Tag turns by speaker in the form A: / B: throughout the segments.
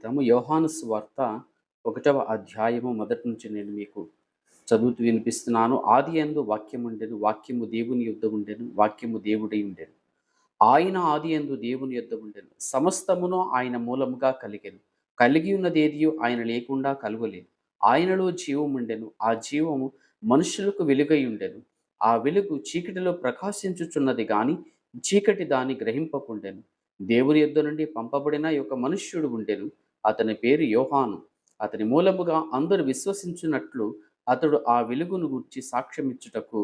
A: యోహాను సువార్త 1వ అధ్యాయము మొదటి నుంచి నేను మీకు చదువుతూ వినిపిస్తున్నాను. ఆదియందు వాక్యం ఉండెను, వాక్యము దేవుని యొద్ద ఉండెను, వాక్యము దేవుడై ఉండెను. ఆయన ఆదియందు దేవుని యొద్ద ఉండెను. సమస్తమును ఆయన మూలముగా కలిగెను. కలిగి ఉన్నదేదియు ఆయన లేకుండా కలుగలేదు. ఆయనలో జీవముండెను. ఆ జీవము మనుషులకు వెలుగై ఉండెను. ఆ వెలుగు చీకటిలో ప్రకాశించుచున్నది గాని చీకటి దాన్ని గ్రహింపకుండెను. దేవుని యొద్ద నుండి పంపబడిన ఒక మనుష్యుడు ఉండెను. అతని పేరు యోహాను. అతని మూలముగా అందరూ విశ్వసించున్నట్లు అతడు ఆ వెలుగును గూర్చి సాక్ష్యమిచ్చుటకు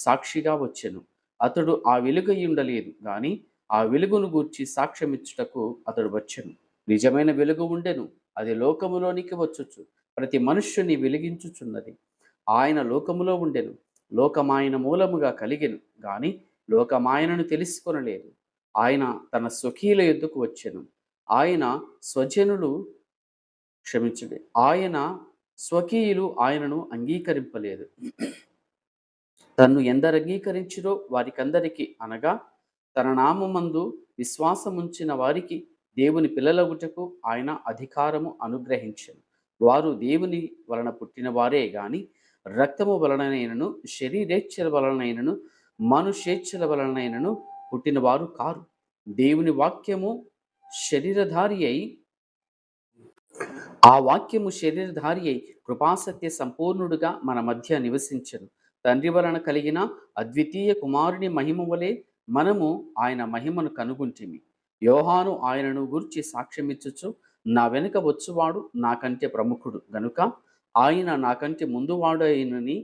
A: సాక్షిగా వచ్చెను. అతడు ఆ వెలుగై ఉండలేదు గాని ఆ వెలుగును గూర్చి సాక్ష్యమిచ్చుటకు అతడు వచ్చెను. నిజమైన వెలుగు ఉండెను. అది లోకములోనికి వచ్చుచు ప్రతి మనుష్యుని వెలిగించుచున్నది. ఆయన లోకములో ఉండెను. లోకమాయన మూలముగా కలిగెను గాని లోకమాయనను తెలుసుకొనలేదు. ఆయన తన స్వకీయుల యొద్దకు వచ్చెను. ఆయన స్వజనులు క్షమించండి. ఆయన స్వకీయులు ఆయనను అంగీకరింపలేదు. తన్ను ఎందరు అంగీకరించిరో వారికందరికి అనగా తన నామమందు విశ్వాసముంచిన వారికి దేవుని పిల్లలగుటకు ఆయన అధికారము అనుగ్రహించెను. వారు దేవుని వలన పుట్టిన వారే గాని రక్తము వలననైనను శరీరేచ్ఛల వలనైనను మనుషేచ్ఛల వలనైనను పుట్టినవారు కారు. దేవుని వాక్యము శరీరధారి అయి ఆ వాక్యము శరీరధారి అయి కృపాసత్య సంపూర్ణుడుగా మన మధ్య నివసించెను. తండ్రి వలన కలిగిన అద్వితీయ కుమారుని మహిమ వలె మనము ఆయన మహిమను కనుగొంటిమి. యోహాను ఆయనను గూర్చి సాక్ష్యమిచ్చుచు, నా వెనుక వచ్చువాడు నాకంటే ప్రముఖుడు గనుక ఆయన నాకంటే ముందువాడైనని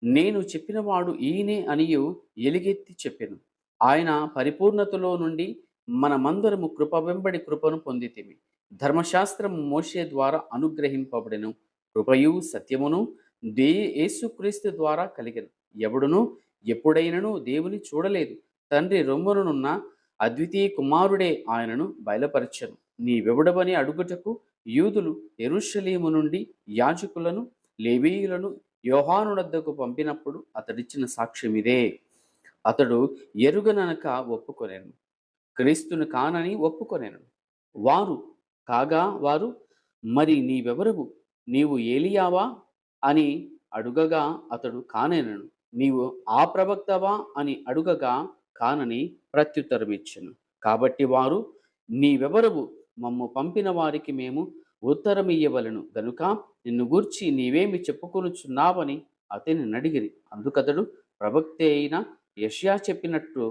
A: నేను చెప్పినవాడు ఈయనే అనియు ఎలుగెత్తి చెప్పెను. ఆయన పరిపూర్ణతలో నుండి మనమందరము కృప వెంబడి కృపను పొందితిమి. ధర్మశాస్త్రం మోషే ద్వారా అనుగ్రహింపబడెను. కృపయు సత్యమును యేసుక్రీస్తు ద్వారా కలిగెను. ఎవడును ఎప్పుడైనను దేవుని చూడలేదు. తండ్రి రొమ్మునున్న అద్వితీయ కుమారుడే ఆయనను బయలుపరచెను. నీవెవడవని అడుగుటకు యూదులు యెరూషలేము నుండి యాజకులను లేవీయులను యోహానునొద్దకు పంపినప్పుడు అతడిచ్చిన సాక్ష్యం ఇదే. అతడు ఎరుగననక ఒప్పుకొనెను. క్రీస్తును కానని ఒప్పుకొనెను. వారు మరి నీవెవరవు? నీవు ఏలియావా అని అడుగగా అతడు కానెనను. నీవు ఆ ప్రవక్తవా అని అడుగగా కానని ప్రత్యుత్తరమిచ్చెను. కాబట్టి వారు నీవెవరవు? మమ్ము పంపిన వారికి మేము ఉత్తరమియ్యవలెను గనుక నిన్ను గూర్చి నీవేమి చెప్పుకొనుచున్నావని అతనిని అడిగిరి. అందుకతడు ప్రవక్త అయిన యెషయా చెప్పినట్లు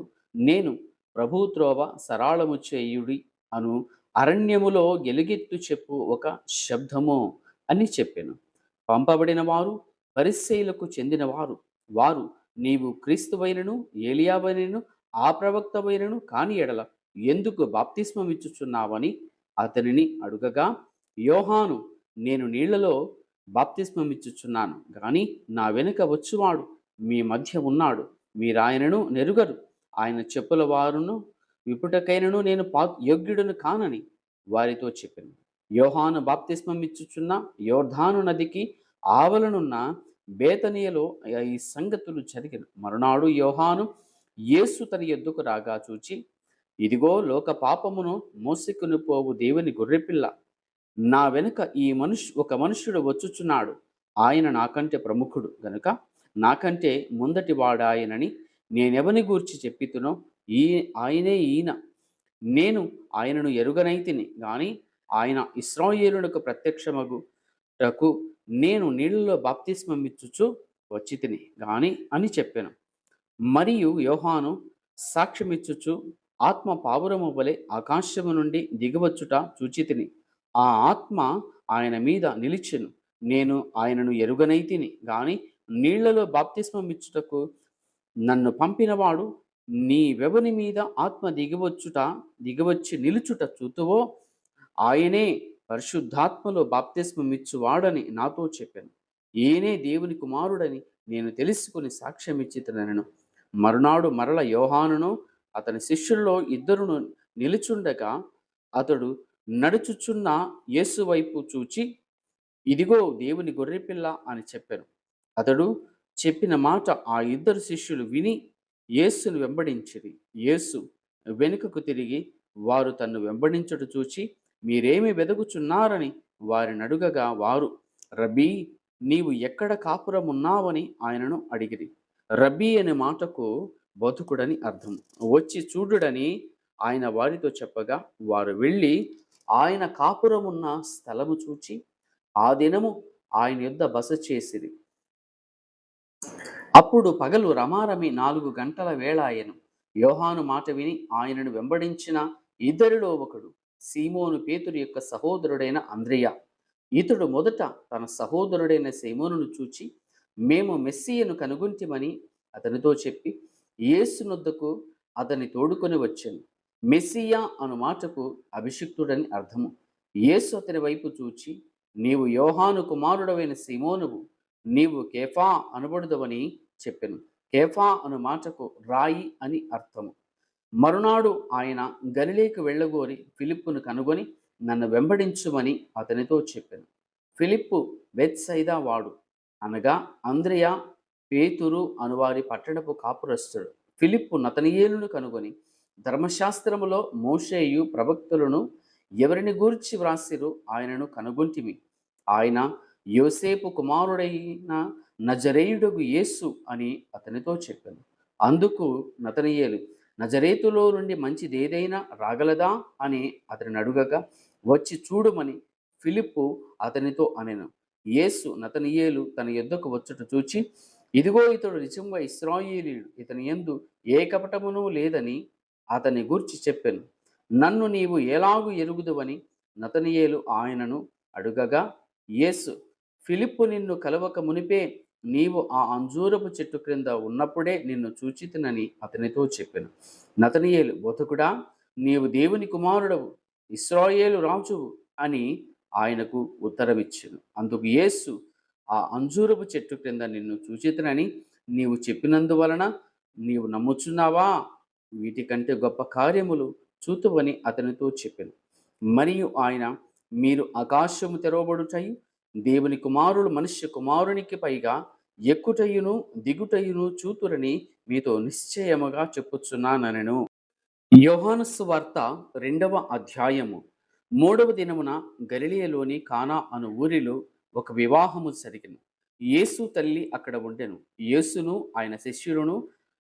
A: నేను ప్రభువు త్రోవ సరళము చేయుడి అను అరణ్యములో ఎలుగెత్తు చెప్పు ఒక శబ్దము అని చెప్పెను. పంపబడిన వారు పరిసయ్యులకు చెందినవారు. వారు నీవు క్రీస్తువైనను ఏలియావైనను ఆ ప్రవక్తవైనను కాని ఎడల ఎందుకు బాప్తిస్మమిచ్చుచున్నావని అతనిని అడుగగా యోహాను నేను నీళ్లలో బాప్తిస్మమిచ్చుచున్నాను గాని నా వెనుక వచ్చువాడు మీ మధ్య ఉన్నాడు. మీరాయనను నెరుగరు. ఆయన చెప్పుల వారును విప్పుటకైనను నేను యోగ్యుడను కానని వారితో చెప్పాను. యోహాను బాప్తిస్మమిచ్చుచున్న యోర్ధాను నదికి ఆవలనున్న బేతనియలో ఈ సంగతులు జరిగిన మరునాడు యోహాను యేసు తన యొద్దకు రాగా చూచి, ఇదిగో లోక పాపమును మోసికొని పోవు దేవుని గొర్రెపిల్ల. నా వెనుక ఒక మనుష్యుడు వచ్చుచున్నాడు. ఆయన నాకంటే ప్రముఖుడు గనుక నాకంటే ముందటి వాడాయనని నేనెవని గూర్చి చెప్పితునో ఆయనే ఈయన. నేను ఆయనను ఎరుగనైతిని గాని ఆయన ఇశ్రాయేలునకు ప్రత్యక్షమగుటకు నేను నీళ్లలో బాప్తిస్మమిచ్చుచు వచ్చితిని గాని అని చెప్పెను. మరియు యోహాను సాక్ష్యమిచ్చుచు ఆత్మ పావురము వలె ఆకాశము నుండి దిగవచ్చుట చూచితిని. ఆ ఆత్మ ఆయన మీద నిలిచెను. నేను ఆయనను ఎరుగనైతిని గాని నీళ్లలో బాప్తిస్మమిచ్చుటకు నన్ను పంపినవాడు నీవెవని మీద ఆత్మ దిగివచ్చి నిలుచుట చూతువో ఆయనే పరిశుద్ధాత్మలో బాప్తిస్మమిచ్చువాడని నాతో చెప్పాను. ఈయనే దేవుని కుమారుడని నేను తెలుసుకుని సాక్ష్యమిచ్చితనెను. మరునాడు మరల యోహానును అతని శిష్యుల్లో ఇద్దరును నిలుచుండగా అతడు నడుచుచున్న యేసు వైపు చూచి, ఇదిగో దేవుని గొర్రెపిల్ల అని చెప్పాను. అతడు చెప్పిన మాట ఆ ఇద్దరు శిష్యులు విని యేసును వెంబడించిరి. యేసు వెనుకకు తిరిగి వారు తన్ను వెంబడించుట చూచి మీరేమి వెదుకుచున్నారని వారిని అడుగగా వారు, రబ్బీ, నీవు ఎక్కడ కాపురమున్నావని ఆయనను అడిగిరి. రబ్బీ అనే మాటకు బతుకుడని అర్థం. వచ్చి చూడుడని ఆయన వారితో చెప్పగా వారు వెళ్ళి ఆయన కాపురమున్న స్థలము చూచి ఆ దినము ఆయన యొద్ద బస చేసిరి. అప్పుడు పగలు రమారమి 4 గంటల వేళ ఆయను. యోహాను మాట విని ఆయనను వెంబడించిన ఇద్దరిలో ఒకడు సీమోను పేతురు యొక్క సహోదరుడైన అంద్రెయ. ఇతడు మొదట తన సహోదరుడైన సీమోనును చూచి, మేము మెస్సీయను కనుగొంటిమని అతనితో చెప్పి యేసునొద్దకు అతని తోడుకొని వచ్చాను. మెస్సియా అను మాటకు అభిషిక్తుడని అర్థము. యేసు అతని వైపు చూచి, నీవు యోహాను కుమారుడవైన సీమోనువు, నీవు కేఫా అనబడుదవని చెప్పెను. కేఫా అను మాటకు రాయి అని అర్థము. మరునాడు ఆయన గలిలేకు వెళ్ళగోరి ఫిలిప్పును కనుగొని నన్ను వెంబడించుమని అతనితో చెప్పాను. ఫిలిప్పు బెత్సైదా వాడు, అనగా అంద్రెయ, పేతురు అనువారి పట్టణపు కాపురస్తుడు. ఫిలిప్పు నతనయేలును కనుగొని ధర్మశాస్త్రములో మోషేయు ప్రవక్తులను ఎవరిని గూర్చి వ్రాసిరో ఆయనను కనుగొంటిమి. ఆయన యోసేపు కుమారుడైన నజరేయుడగు యేసు అని అతనితో చెప్పాను. అందుకు నతనయేలు, నజరేతులో నుండి మంచిదేదైనా రాగలదా అని అతనిని అడుగగా వచ్చి చూడుమని ఫిలిప్పు అతనితో అనెను. యేసు నతనయేలు తన యొద్దకు వచ్చుట చూచి, ఇదిగో ఇతడు నిజంగా ఇశ్రాయేలీయుడు, ఇతని యందు ఏ కపటమును లేదని అతని గూర్చి చెప్పెను. నన్ను నీవు ఎలాగు ఎరుగుదువని నతనయేలు ఆయనను అడుగగా యేసు, ఫిలిప్పు నిన్ను కలవక మునిపే నీవు ఆ అంజూరపు చెట్టు క్రింద ఉన్నప్పుడే నిన్ను చూచితినని అతనితో చెప్పెను. నతనయేలు, బోధకుడా, నీవు దేవుని కుమారుడవు, ఇశ్రాయేలు రాజువు అని ఆయనకు ఉత్తరమిచ్చెను. అందుకు యేసు, ఆ అంజూరపు చెట్టు క్రింద నిన్ను చూచితినని నీవు చెప్పినందువలన నీవు నమ్ముచున్నావా? వీటికంటే గొప్ప కార్యములు చూతువని అతనితో చెప్పెను. మరియు ఆయన, మీరు ఆకాశము తెరవబడుటయు దేవుని కుమారుడు మనుష్య కుమారునికి పైగా ఎక్కుటయును దిగుటయును చూతురని మీతో నిశ్చయముగా చెప్పుచున్నానెను. యోహాను సువార్త 2వ అధ్యాయము. 3వ దినమున గలిలయలోని కానా అను ఊరిలో ఒక వివాహము జరిగెను. యేసు తల్లి అక్కడ ఉండెను. యేసును ఆయన శిష్యులను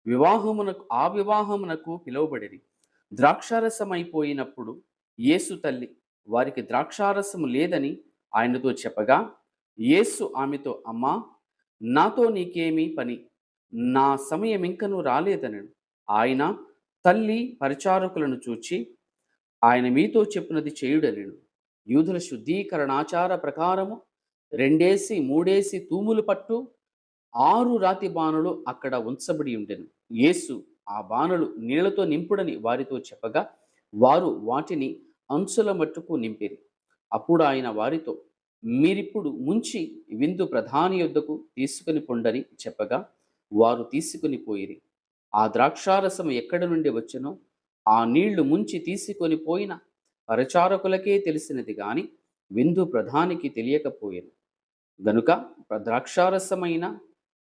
A: వివాహమునకు పిలువబడిరి. ద్రాక్షారసమైపోయినప్పుడు యేసు తల్లి వారికి ద్రాక్షారసము లేదని ఆయనతో చెప్పగా యేసు ఆమెతో, అమ్మా, నాతో నీకేమీ పని, నా సమయం ఇంకనూ రాలేదనెను. ఆయన తల్లి పరిచారకులను చూచి, ఆయన మీతో చెప్పినది చేయుడనెను. యూదుల శుద్ధీకరణాచార ప్రకారము 2-3 తూములు పట్టు 6 రాతి బాణలు అక్కడ ఉంచబడి ఉండెను. యేసు ఆ బాణలు నీళ్లతో నింపుడని వారితో చెప్పగా వారు వాటిని అంచుల మట్టుకు నింపిరి. అప్పుడు ఆయన వారితో, మీరిప్పుడు ముంచి విందు ప్రధాని యొద్దకు తీసుకుని పొండని చెప్పగా వారు తీసుకుని పోయిరి. ఆ ద్రాక్షారసము ఎక్కడి నుండి వచ్చెనో ఆ నీళ్లు ముంచి తీసుకొని పోయిన పరిచారకులకే తెలిసినది గాని విందు ప్రధానికి తెలియకపోయేను. గనుక ద్రాక్షారసమైన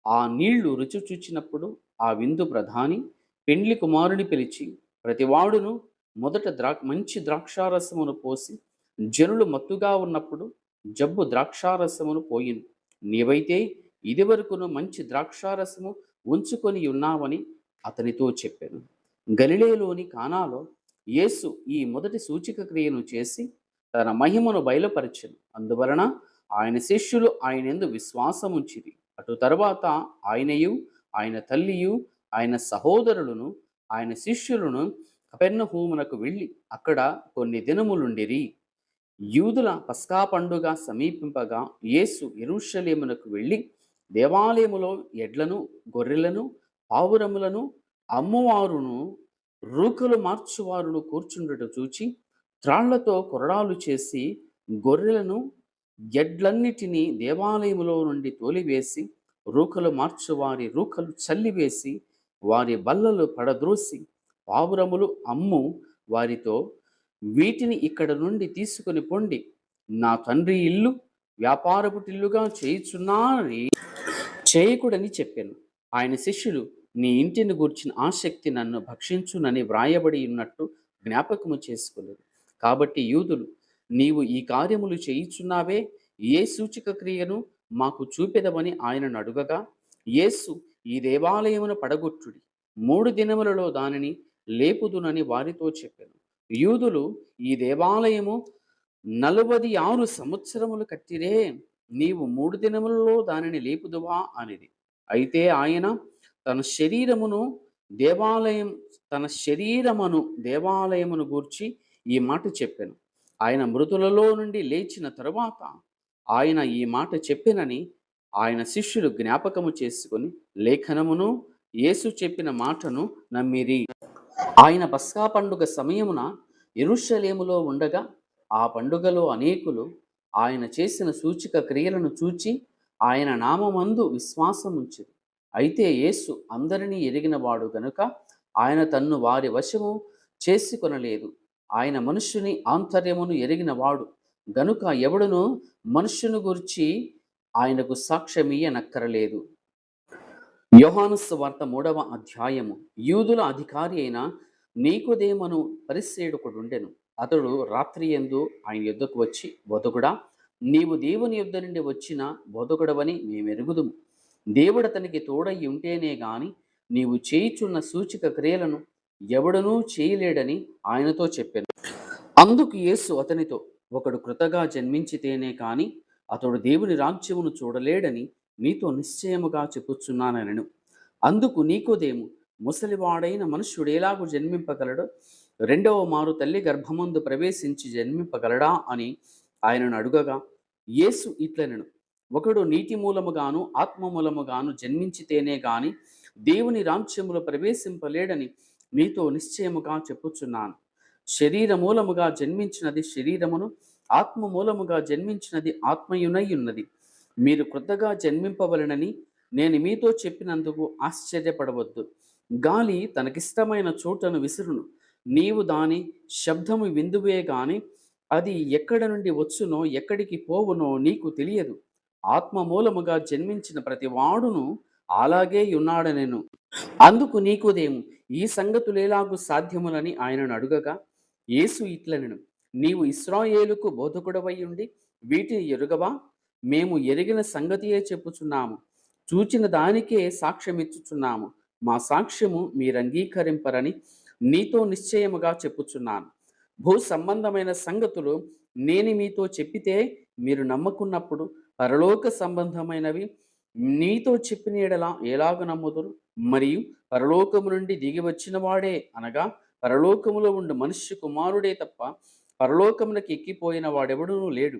A: ఆ నీళ్లు రుచి చూచినప్పుడు ఆ విందు ప్రధాని పెండ్లి కుమారుని పిలిచి, ప్రతివాడును మొదట మంచి ద్రాక్షారసమును పోసి జనులు మత్తుగా ఉన్నప్పుడు జబ్బు ద్రాక్షారసమును పోయిను. నీవైతే ఇదివరకును మంచి ద్రాక్షారసము ఉంచుకొని ఉన్నావని అతనితో చెప్పాను. గలిలయలోని కానాలో యేసు ఈ మొదటి సూచిక క్రియను చేసి తన మహిమను బయలుపరచెను. అందువలన ఆయన శిష్యులు ఆయన యందు విశ్వాసముంచిరి. అటు తరువాత ఆయనయు ఆయన తల్లియు ఆయన సహోదరులను ఆయన శిష్యులను కపెర్నహూమునకు వెళ్ళి అక్కడ కొన్ని దినములుండిరి. యూదుల పస్కా పండుగ సమీపింపగా యేసు యెరూషలేమునకు వెళ్ళి దేవాలయములో ఎడ్లను గొర్రెలను పావురములను అమ్మువారును రూకలు మార్చువారును కూర్చుండుట చూచి త్రాళ్లతో కొరడాలు చేసి గొర్రెలను ఎడ్లన్నిటినీ దేవాలయములో నుండి తోలివేసి రూకలు మార్చువారి రూకలు చల్లివేసి వారి బల్లలు పడద్రోసి పావురములు అమ్ము వారితో, వీటిని ఇక్కడ నుండి తీసుకుని పొండి, నా తండ్రి ఇల్లు వ్యాపారపుటిల్లుగా చేయుచున్నానని చేయకుడని చెప్పాను. ఆయన శిష్యులు, నీ ఇంటిని గూర్చిన ఆసక్తి నన్ను భక్షించునని వ్రాయబడి ఉన్నట్టు జ్ఞాపకము చేసుకోలేదు. కాబట్టి యూదులు, నీవు ఈ కార్యములు చేయుచున్నావే, ఏ సూచక క్రియను మాకు చూపెదవని ఆయనను అడుగగా, యేసు, ఈ దేవాలయమును పడగొట్టుడి, 3 దినములలో దానిని లేపుదునని వారితో చెప్పెను. యూదులు, ఈ దేవాలయము 46 సంవత్సరములు కట్టిరే, నీవు 3 దినములలో దానిని లేపుదువా అనిది. అయితే ఆయన తన శరీరమును దేవాలయం తన శరీరమును దేవాలయమును గూర్చి ఈ మాట చెప్పెను. ఆయన మృతులలో నుండి లేచిన తరువాత ఆయన ఈ మాట చెప్పెనని ఆయన శిష్యులు జ్ఞాపకము చేసుకొని లేఖనమును యేసు చెప్పిన మాటను నమ్మిరి. ఆయన పస్కా పండుగ సమయమున యెరూషలేములో ఉండగా ఆ పండుగలో అనేకులు ఆయన చేసిన సూచక క్రియలను చూచి ఆయన నామమందు విశ్వాసముంచిరి. అయితే యేసు అందరినీ ఎరిగినవాడు గనుక ఆయన తన్ను వారి వశము చేసుకొనలేదు. ఆయన మనుష్యుని ఆంతర్యమును ఎరిగినవాడు గనుక ఎవడును మనుష్యుని గురించి ఆయనకు సాక్ష్యమియ్యనక్కరలేదు. యోహాను సువార్త 3వ అధ్యాయము. యూదుల అధికారి అయిన నీకోదేమను పరిసేయకుడుండెను. అతడు రాత్రి యందు ఆయన యొద్దకు వచ్చి, బోధకుడా, నీవు దేవుని యొద్ద నుండి వచ్చిన బోధకుడవని మేమెరుగుదుము. దేవుడు అతనికి తోడై ఉంటేనే గాని నీవు చేయుచున్న సూచక క్రియలను ఎవడనూ చేయలేడని ఆయనతో చెప్పెను. అందుకు యేసు అతనితో, ఒకడు కృతగా జన్మించితేనే కాని అతడు దేవుని రాజ్యమును చూడలేడని నీతో నిశ్చయముగా చెప్పుచున్నానెను. అందుకు నీకోదేము, ముసలివాడైన మనుష్యుడేలాగు జన్మింపగలడో, 2వ మారు తల్లి గర్భమందు ప్రవేశించి జన్మింపగలడా అని ఆయనను అడుగగా, యేసు ఇట్లనెను, ఒకడు నీటి మూలముగాను ఆత్మ మూలముగాను జన్మించితేనే గాని దేవుని రాజ్యములో ప్రవేశింపలేడని నీతో నిశ్చయముగా చెప్పుచున్నాను. శరీర మూలముగా జన్మించినది శరీరమును, ఆత్మ మూలముగా జన్మించినది ఆత్మయునై ఉన్నది. మీరు క్రొత్తగా జన్మింపవలెనని నేను మీతో చెప్పినందుకు ఆశ్చర్యపడవద్దు. గాలి తనకిష్టమైన చోటను విసురును, నీవు దాని శబ్దము విందువే గాని అది ఎక్కడ నుండి వచ్చునో ఎక్కడికి పోవునో నీకు తెలియదు. ఆత్మ మూలముగా జన్మించిన ప్రతి వాడును అలాగే ఉన్నాడనెను. అందుకు నీకోదేము, ఈ సంగతులేలాగు సాధ్యములని ఆయనను అడుగగా, యేసు ఇట్లనెను, నీవు ఇశ్రాయేలుకు బోధకుడవై ఉండి వీటిని ఎరుగవా? మేము ఎరిగిన సంగతియే చెప్పుచున్నాము, చూచిన దానికే సాక్ష్యమిచ్చుచున్నాము. మా సాక్ష్యము మీరంగీకరింపరని నీతో నిశ్చయముగా చెప్పుచున్నాను. భూ సంబంధమైన సంగతులు నేను మీతో చెప్పితే మీరు నమ్మకున్నప్పుడు పరలోక సంబంధమైనవి నీతో చెప్పిన ఎడల ఎలాగ నమ్ముదురు? మరియు పరలోకము నుండి దిగి వచ్చిన వాడే, అనగా పరలోకములో ఉండు మనుష్య కుమారుడే తప్ప పరలోకమునకు ఎక్కిపోయిన వాడెవడూ లేడు.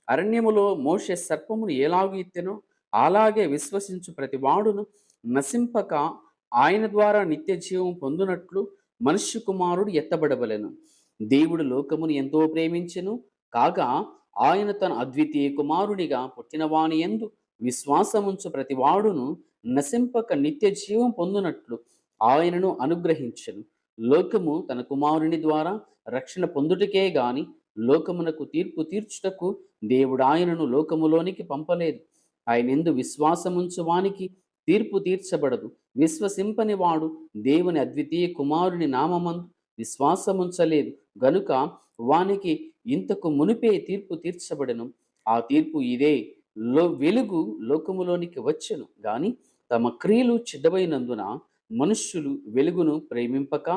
A: అరణ్యములో మోషే సర్పమును ఎలాగు ఎత్తెనో అలాగే విశ్వసించు ప్రతి వాడును నశింపక ఆయన ద్వారా నిత్య జీవం పొందునట్లు మనుష్య కుమారుడు ఎత్తబడవలెను. దేవుడు లోకమును ఎంతో ప్రేమించెను కాగా ఆయన తన అద్వితీయ కుమారునిగా పుట్టినవాని యందు విశ్వాసముంచు ప్రతి వాడును నశింపక నిత్య జీవం పొందునట్లు ఆయనను అనుగ్రహించెను. లోకము తన కుమారుని ద్వారా రక్షణ పొందుటకే గాని లోకమునకు తీర్పు తీర్చుటకు దేవుడు ఆయనను లోకములోనికి పంపలేదు. ఆయనందు విశ్వాసముంచు వానికి తీర్పు తీర్చబడదు. విశ్వసింపని వాడు దేవుని అద్వితీయ కుమారుని నామమందు విశ్వాసముంచలేదు గనుక వానికి ఇంతకు మునిపే తీర్పు తీర్చబడెను. ఆ తీర్పు ఇదే, వెలుగు లోకములోనికి వచ్చెను గాని తమ క్రియలు చెడ్డవైనందున మనుష్యులు వెలుగును ప్రేమింపక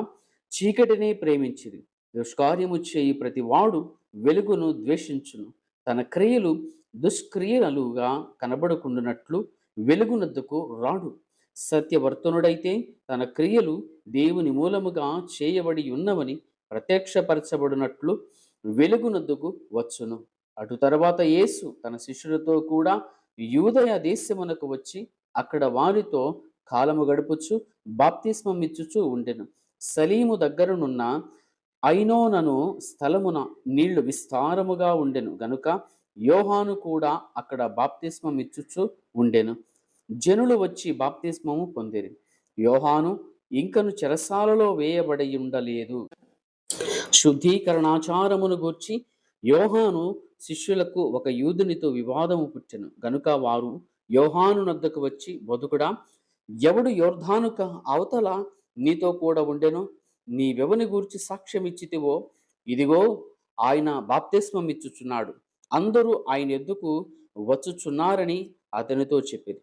A: చీకటినే ప్రేమించిరి. దుష్కార్యము చేయి ప్రతి వాడు వెలుగును ద్వేషించును, తన క్రియలు దుష్క్రియలుగా కనబడకుండునట్లు వెలుగునొద్దకు రాడు. సత్యవర్తనుడైతే తన క్రియలు దేవుని మూలముగా చేయబడి ఉన్నవని ప్రత్యక్షపరచబడినట్లు వెలుగునొద్దకు వచ్చును. అటు తర్వాత యేసు తన శిష్యులతో కూడా యూదయ దేశమునకు వచ్చి అక్కడ వారితో కాలము గడుపుచు బాప్తిస్మం ఇచ్చుచూ ఉండెను. సలీము దగ్గరనున్న ఐనోనను స్థలమున నీళ్లు విస్తారముగా ఉండెను గనుక యోహాను కూడా అక్కడ బాప్తిస్మం ఇచ్చుచూ ఉండెను. జనులు వచ్చి బాప్తిస్మము పొందిరి. యోహాను ఇంకను చెరసాలలో వేయబడి ఉండలేదు. శుద్ధీకరణాచారమును గూర్చి యోహాను శిష్యులకు ఒక యూదునితో వివాదము పుట్టెను గనుక వారు యోహాను నొద్దకు వచ్చి, బోధకుడా, ఎవడు యోర్ధానుక అవతల నీతో కూడా ఉండెనో నీవెవని గూర్చి సాక్ష్యమిచ్చితివో, ఇదిగో ఆయన బాప్తిస్మం ఇచ్చుచున్నాడు. అందరూ ఆయన యొద్దకు వచ్చుచున్నారని అతనితో చెప్పెను.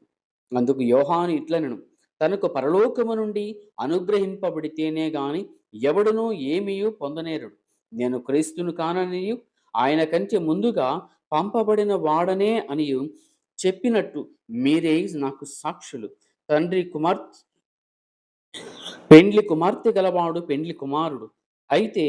A: అందుకు యోహాను ఇట్లనెను, తనకు పరలోకము నుండి అనుగ్రహింపబడితేనే గాని ఎవడునూ ఏమీయూ పొందనేరడు. నేను క్రీస్తును కాననియు ఆయన కంటే ముందుగా పంపబడిన వాడనే అనియు చెప్పినట్టు మీరే నాకు సాక్షులు. తండ్రి పెండ్లి కుమార్తె గలవాడు పెండ్లి కుమారుడు. అయితే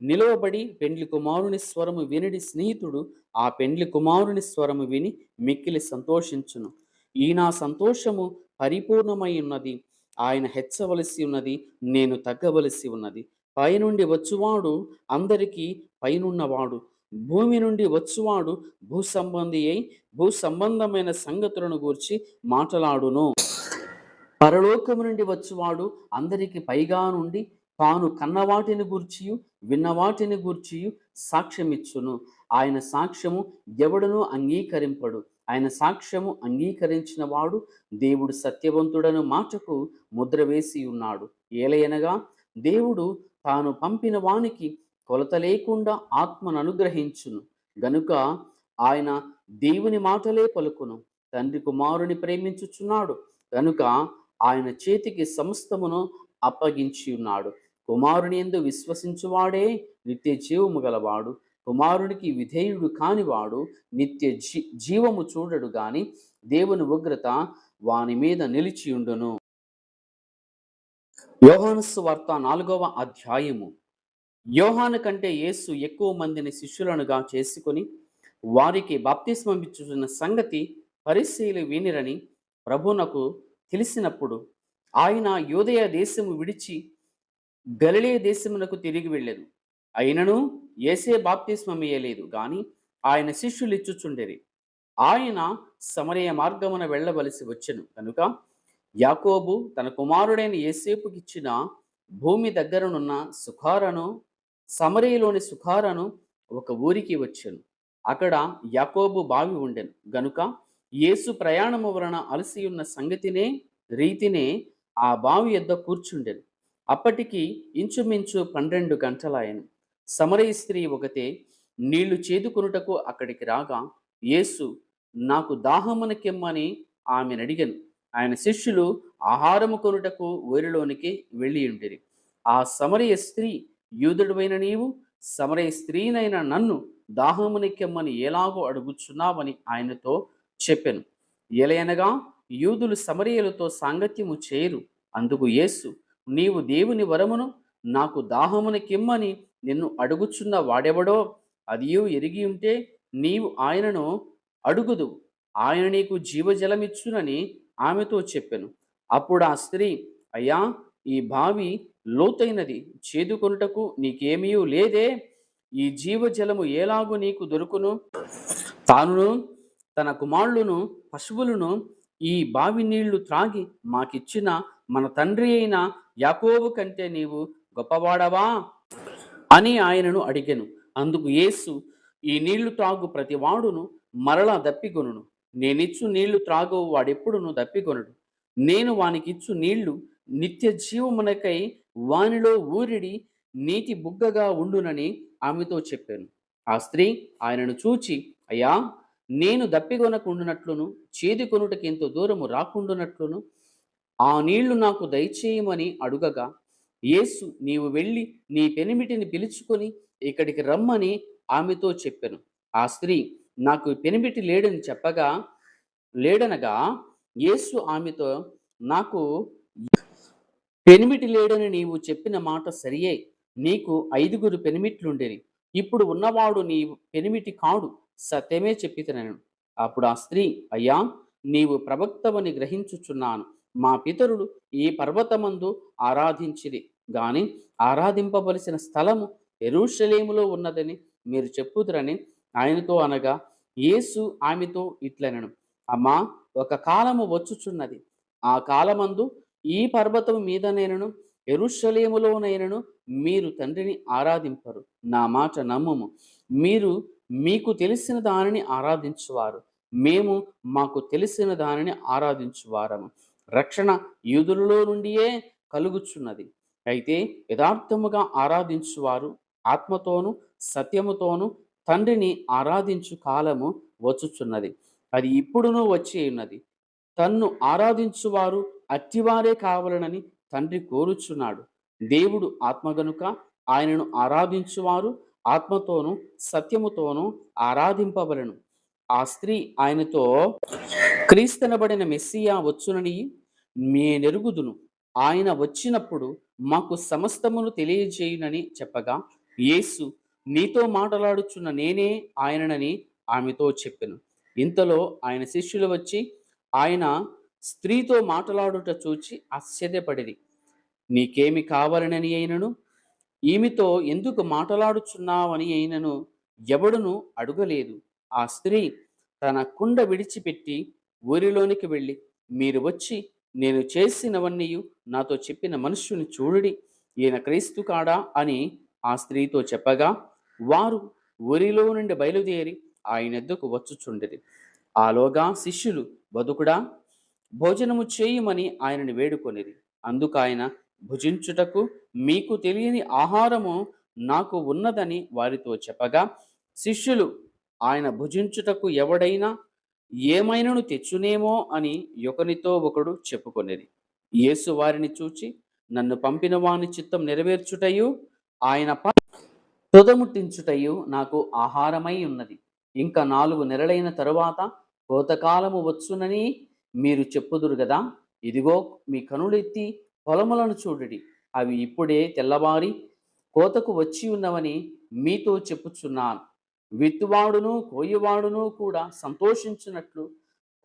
A: నిలువబడి పెండ్లి కుమారుని స్వరము వినడి స్నేహితుడు ఆ పెండ్లి కుమారుని స్వరము విని మిక్కిలి సంతోషించును. ఈ నా సంతోషము పరిపూర్ణమై ఉన్నది. ఆయన హెచ్చవలసి ఉన్నది, నేను తగ్గవలసి ఉన్నది. పైనుండి వచ్చువాడు అందరికీ పైనున్నవాడు. భూమి నుండి వచ్చువాడు భూ సంబంధి అయి భూ సంబంధమైన సంగతులను గూర్చి మాట్లాడును. పరలోకము నుండి వచ్చువాడు అందరికి పైగా నుండి తాను కన్నవాటిని గూర్చియు విన్నవాటిని గూర్చియు సాక్ష్యమిచ్చును. ఆయన సాక్ష్యము ఎవడునూ అంగీకరింపడు. ఆయన సాక్ష్యము అంగీకరించిన వాడు దేవుడు సత్యవంతుడను మాటకు ముద్ర వేసి ఉన్నాడు. ఏలయనగా దేవుడు తాను పంపిన వానికి కొలత లేకుండా ఆత్మను అనుగ్రహించును గనుక ఆయన దేవుని మాటలే పలుకును. తండ్రి కుమారుని ప్రేమించుచున్నాడు గనుక ఆయన చేతికి సమస్తమును అప్పగించి ఉన్నాడు. కుమారుని యందు విశ్వసించువాడే నిత్య జీవము గలవాడు. కుమారునికి విధేయుడు కానివాడు నిత్య జీవము చూడడు గాని దేవుని ఉగ్రత వాని మీద నిలిచియుండును. యోహాను సువార్త 4వ అధ్యాయము. యోహాను కంటే యేసు ఎక్కువ మందిని శిష్యులనుగా చేసుకొని వారికి బాప్తిస్మం ఇచ్చుచున్న సంగతి పరిసయ్యులు వినిరని ప్రభునకు తెలిసినప్పుడు ఆయన యూదయ దేశము విడిచి గలిలయ దేశమునకు తిరిగి వెళ్ళెను. అయినను యేసే బాప్తిస్మం ఇయ్యలేదు గాని ఆయన శిష్యులు ఇచ్చుచుండెరి. ఆయన సమరయ మార్గమున వెళ్ళవలసి వచ్చెను కనుక యాకోబు తన కుమారుడైన యేసేపుకిచ్చిన భూమి దగ్గరనున్న సుఖారను సమరయలోని సుఖారను ఒక ఊరికి వచ్చెను. అక్కడ యాకోబు బావి ఉండెను గనుక యేసు ప్రయాణము వలన అలసి ఉన్న రీతినే ఆ బావి యొద్ద కూర్చుండెను. అప్పటికి ఇంచుమించు 12 గంటలాయెను. సమరయ స్త్రీ ఒకతే నీళ్లు చేదుకొనుటకు అక్కడికి రాగా యేసు నాకు దాహమునకెమ్మని ఆమెను అడిగెను. ఆయన శిష్యులు ఆహారము కొనుటకు ఊరిలోనికి వెళ్ళియుండిరి. ఆ సమరయ స్త్రీ, యూదుడవైన నీవు సమరయ స్త్రీనైన నన్ను దాహమునకెమ్మని ఎలాగో అడుగుచున్నావని ఆయనతో చెప్పెను. ఎలయనగా యూదులు సమరయులతో సాంగత్యము చేయరు. అందుకు యేసు, నీవు దేవుని వరమును నాకు దాహమునకిమ్మని నిన్ను అడుగుచున్న వాడెవడో అదియు ఎరిగి ఉంటే నీవు ఆయనను అడుగుదు, ఆయన నీకు జీవజలమిచ్చునని ఆమెతో చెప్పెను. అప్పుడు ఆ స్త్రీ, అయ్యా, ఈ బావి లోతైనది, చేదుకొనుటకు నీకేమీ లేదే. ఈ జీవజలము ఎలాగూ నీకు దొరుకును? తానును తన కుమారులను పశువులను ఈ బావి నీళ్లు త్రాగి మాకిచ్చిన మన తండ్రి అయిన యాకోబు కంటే నీవు గొప్పవాడవా అని ఆయనను అడిగెను. అందుకు యేసు, ఈ నీళ్లు త్రాగు ప్రతివాడును మరలా దప్పికొనును. నేనిచ్చు నీళ్లు త్రాగు వాడెప్పుడును దప్పికొనడు. నేను వానికిచ్చు నీళ్లు నిత్య జీవమునకై వానిలో ఊరిడి నీటి బుగ్గగా ఉండునని ఆమెతో చెప్పాను. ఆ స్త్రీ ఆయనను చూచి, అయ్యా, నేను దప్పికొనకుండునట్లును చేది కొనుటకి ఎంతో దూరము రాకుండునట్లును ఆ నీళ్లు నాకు దయచేయమని అడుగగా యేసు, నీవు వెళ్ళి నీ పెనిమిటిని పిలుచుకొని ఇక్కడికి రమ్మని ఆమెతో చెప్పెను. ఆ స్త్రీ, నాకు పెనిమిటి లేడనగా యేసు ఆమెతో, నాకు పెనిమిటి లేడని నీవు చెప్పిన మాట సరియే. నీకు 5 పెనిమిట్లుండేరి. ఇప్పుడు ఉన్నవాడు నీ పెనిమిటి కాడు, సత్యమే చెప్పితనెను. అప్పుడు ఆ స్త్రీ, అయ్యా, నీవు ప్రవక్తవని గ్రహించుచున్నాను. మా పితరులు ఈ పర్వతమందు ఆరాధించిరి గాని ఆరాధింపవలసిన స్థలము యెరూషలేములో ఉన్నదని మీరు చెప్పుదురని ఆయనతో అనగా యేసు ఆమెతో ఇట్లనెను, అమ్మా, ఒక కాలము వచ్చుచున్నది, ఆ కాలమందు ఈ పర్వతము మీదనైనను యెరూషలేములోనైనను మీరు తండ్రిని ఆరాధింపరు. నా మాట నమ్ముము. మీరు మీకు తెలిసిన దానిని ఆరాధించువారు, మేము మాకు తెలిసిన దానిని ఆరాధించువారము. రక్షణ యూదులలో నుండియే కలుగుచున్నది. అయితే యథార్థముగా ఆరాధించువారు ఆత్మతోనూ సత్యముతోనూ తండ్రిని ఆరాధించు కాలము వచ్చుచున్నది, అది ఇప్పుడునూ వచ్చి ఉన్నది. తన్ను ఆరాధించువారు అట్టివారే కావాలనని తండ్రి కోరుచున్నాడు. దేవుడు ఆత్మ గనుక ఆయనను ఆరాధించువారు ఆత్మతోనూ సత్యముతోనూ ఆరాధింపవలెను. ఆ స్త్రీ ఆయనతో, క్రీస్తనబడిన మెస్సియా వచ్చునని నేనెరుగుదును, ఆయన వచ్చినప్పుడు మాకు సమస్తమును తెలియజేయునని చెప్పగా, యేసు, నీతో మాటలాడుచున్న నేనే ఆయననని ఆమెతో చెప్పెను. ఇంతలో ఆయన శిష్యులు వచ్చి ఆయన స్త్రీతో మాటలాడుట చూచి ఆశ్చర్యపడిరి. నీకేమి కావాలనని అయినను, ఈమెతో ఎందుకు మాటలాడుచున్నావని అయినను ఎవడును అడుగలేదు. ఆ స్త్రీ తన కుండ విడిచిపెట్టి ఊరిలోనికి వెళ్ళి, మీరు వచ్చి నేను చేసినవన్నీయు నాతో చెప్పిన మనుష్యుని చూడుడి, ఈయన క్రీస్తు కాడా అని ఆ స్త్రీతో చెప్పగా, వారు ఊరిలో నుండి బయలుదేరి ఆయన ఎద్దకు వచ్చుచుండిరి. ఆలోగా శిష్యులు, బతుకుడా, భోజనము చేయుమని ఆయనను వేడుకొనిరి. అందుకు ఆయన, భుజించుటకు మీకు తెలియని ఆహారము నాకు ఉన్నదని వారితో చెప్పగా, శిష్యులు ఆయన భుజించుటకు ఎవడైనా ఏమైనను తెచ్చునేమో అని ఒకనితో ఒకడు చెప్పుకొనిరి. యేసు వారిని చూచి, నన్ను పంపిన వాని చిత్తం నెరవేర్చుటయు ఆయన తుదముట్టించుటయు నాకు ఆహారమై ఉన్నది. ఇంకా 4 నెలలైన తరువాత కోతకాలము వచ్చునని మీరు చెప్పుదురు గదా. ఇదిగో మీ కనులెత్తి పొలములను చూడుడి, అవి ఇప్పుడే తెల్లవారి కోతకు వచ్చి ఉన్నవని మీతో చెప్పుచున్నాను. విత్తువాడును కోయువాడును కూడా సంతోషించినట్లు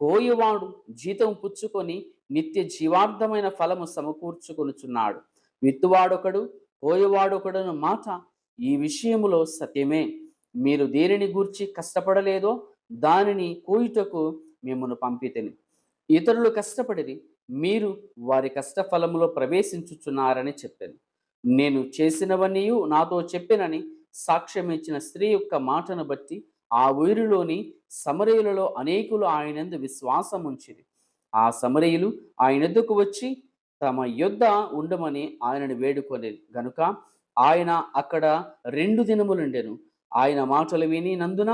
A: కోయువాడు జీతం పుచ్చుకొని నిత్య జీవార్థమైన ఫలము సమకూర్చుకొనుచున్నాడు. విత్తువాడొకడు కోయువాడొకడును మాట ఈ విషయములో సత్యమే. మీరు దేనిని గూర్చి కష్టపడలేదో దానిని కోయుటకు మిమ్మును పంపితిని. ఇతరులు కష్టపడిరి, మీరు వారి కష్టఫలములో ప్రవేశించుచున్నారని చెప్పాను. నేను చేసినవన్నీయు నాతో చెప్పినని సాక్ష్యమిచ్చిన స్త్రీ యొక్క మాటను బట్టి ఆ ఊరిలోని సమరయులలో అనేకులు ఆయనందు విశ్వాసముంచిరి. ఆ సమరయులు ఆయనెద్దకు వచ్చి తమ యొద్ద ఉండమని ఆయనను వేడుకొనేది గనుక ఆయన అక్కడ 2 దినములుండెను. ఆయన మాటలు వినినందున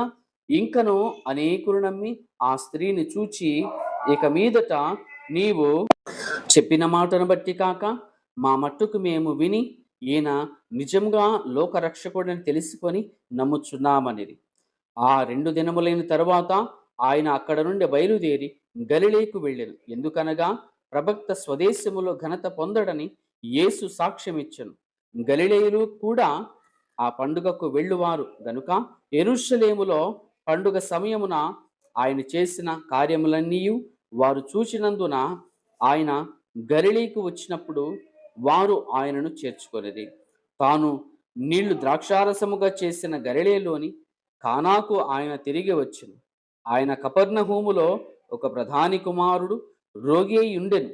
A: ఇంకను అనేకులు నమ్మి ఆ స్త్రీని చూచి, ఇక మీదట నీవు చెప్పిన మాటను బట్టి కాక మా మట్టుకు మేము విని ఈయన నిజంగా లోకరక్షకుడని తెలుసుకొని నమ్ముచున్నామనిది. ఆ 2 దినములైన తరువాత ఆయన అక్కడ నుండి బయలుదేరి గలిలేకు వెళ్ళెను. ఎందుకనగా ప్రవక్త స్వదేశములో ఘనత పొందడని యేసు సాక్ష్యమిచ్చెను. గలిలేయులు కూడా ఆ పండుగకు వెళ్ళువారు గనుక యెరూషలేములో పండుగ సమయమున ఆయన చేసిన కార్యములన్నీయు వారు చూచినందున ఆయన గలిలేకు వచ్చినప్పుడు వారు ఆయనను చేర్చుకొనిరి. తాను నీళ్లు ద్రాక్షారసముగా చేసిన గలిలేలోని కానాకు ఆయన తిరిగి వచ్చెను. ఆయన కపెర్నహూములో ఒక ప్రధాని కుమారుడు రోగి అయి ఉండెను.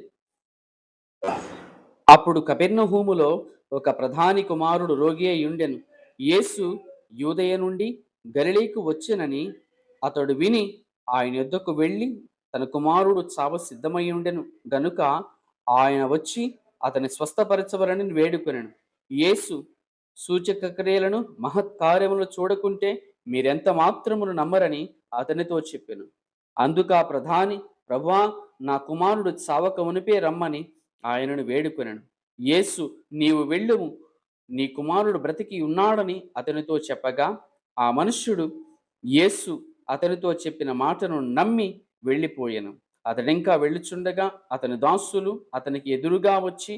A: అప్పుడు కపెర్నహూములో ఒక ప్రధాని కుమారుడు రోగి అయి ఉండెను. యేసు యూదయ నుండి గలిలేకు వచ్చెనని అతడు విని ఆయన యొద్దకు వెళ్ళి, తన కుమారుడు చావ సిద్ధమై ఉండెను గనుక ఆయన వచ్చి అతని స్వస్థపరచవలని వేడుకొనెను. యేసు సూచక క్రియలను మహత్కార్యములను చూడకుంటే మీరెంత మాత్రమును నమ్మరని అతనితో చెప్పెను. అందుకు ఆ ప్రధాని, ప్రభువా, నా కుమారుడు చావక మునిపే రమ్మని ఆయనను వేడుకొనెను. యేసు, నీవు వెళ్ళుము, నీ కుమారుడు బ్రతికి ఉన్నాడని అతనితో చెప్పగా, ఆ మనుష్యుడు యేసు అతనితో చెప్పిన మాటను నమ్మి వెళ్ళిపోయెను. అతడింకా వెళ్ళుచుండగా అతని దాసులు అతనికి ఎదురుగా వచ్చి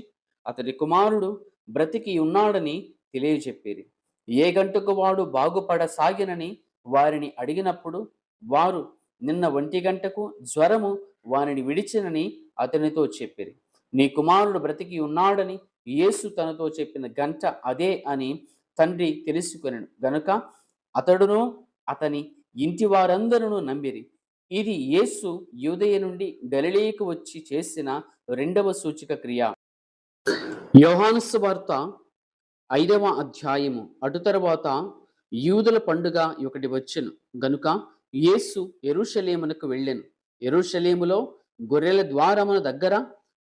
A: అతని కుమారుడు బ్రతికి ఉన్నాడని తెలియజెప్పిరి. ఏ గంటకు వాడు బాగుపడసాగినని వారిని అడిగినప్పుడు వారు, నిన్న 1 గంటకు జ్వరము వానిని విడిచినని అతనితో చెప్పిరి. నీ కుమారుడు బ్రతికి ఉన్నాడని యేసు తనతో చెప్పిన గంట అదే అని తండ్రి తెలుసుకొనెను గనుక అతడును అతని ఇంటి వారందరూ నమ్మిరి. ఇది యేసు యూదయ నుండి గలిలయకు వచ్చి చేసిన 2వ సూచక క్రియ. యోహాను సువార్త 5వ అధ్యాయము. అటు తరువాత యూదుల పండుగ ఒకటి వచ్చెను గనుక యేసు యెరూషలేమునకు వెళ్ళెను. యెరూషలేములో గొర్రెల ద్వారమున దగ్గర